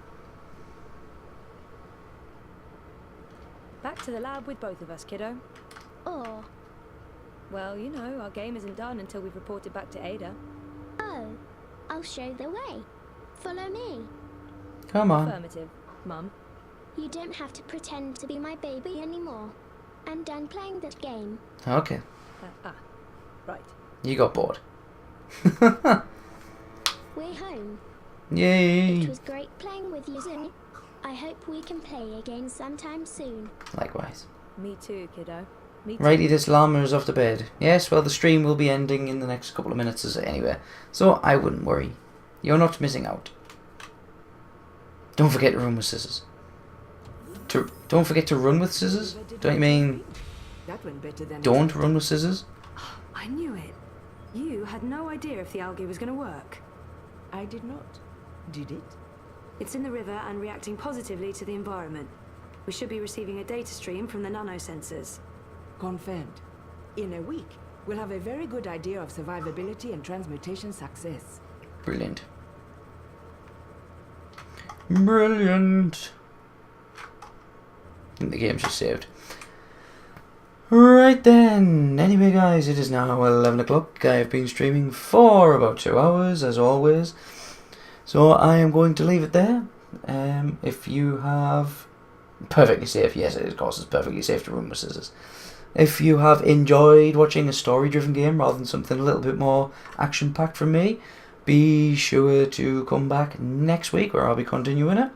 Back to the lab with both of us, kiddo. Or, Well, our game isn't done until we've reported back to Ada. oh, I'll show the way. Follow me. Come on. Affirmative, Mum. You don't have to pretend to be my baby anymore. I'm done playing that game. Okay. Right. You got bored. We're home. Yay. It was great playing with you, Zooey. I hope we can play again sometime soon. Likewise. Me too, kiddo. Me too. Righty, this llama is off to bed. Yes, well, the stream will be ending in the next couple of minutes anyway, so I wouldn't worry. You're not missing out. Don't forget to run with scissors. Don't forget to run with scissors? Don't you mean That went better than don't run with scissors? I knew it. You had no idea if the algae was going to work. I did not. Did it? It's in the river and reacting positively to the environment. We should be receiving a data stream from the nanosensors. Confirmed. In a week, we'll have a very good idea of survivability and transmutation success. Brilliant. Brilliant. I think the game's just saved. Right then. Anyway, guys, it is now 11 o'clock. I have been streaming for about 2 hours, as always. So I am going to leave it there. If you have... Perfectly safe. Yes, of course, it's perfectly safe to run with scissors. If you have enjoyed watching a story-driven game rather than something a little bit more action-packed from me, be sure to come back next week where I'll be continuing it.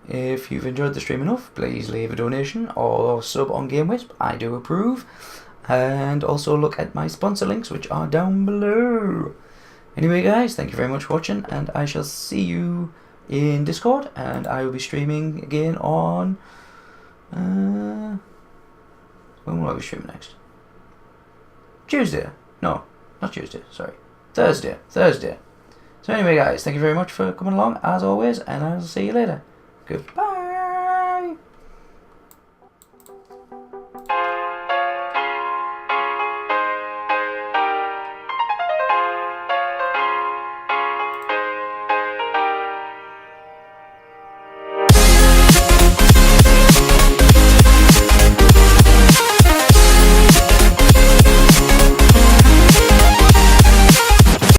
If you've enjoyed the stream enough, please leave a donation or sub on GameWisp. I do approve. And also look at my sponsor links, which are down below. Anyway, guys, thank you very much for watching, and I shall see you in Discord, and I will be streaming again on... when will I be streaming next? Tuesday. No, not Tuesday, sorry. Thursday. So anyway, guys, thank you very much for coming along, as always, and I'll see you later. Goodbye.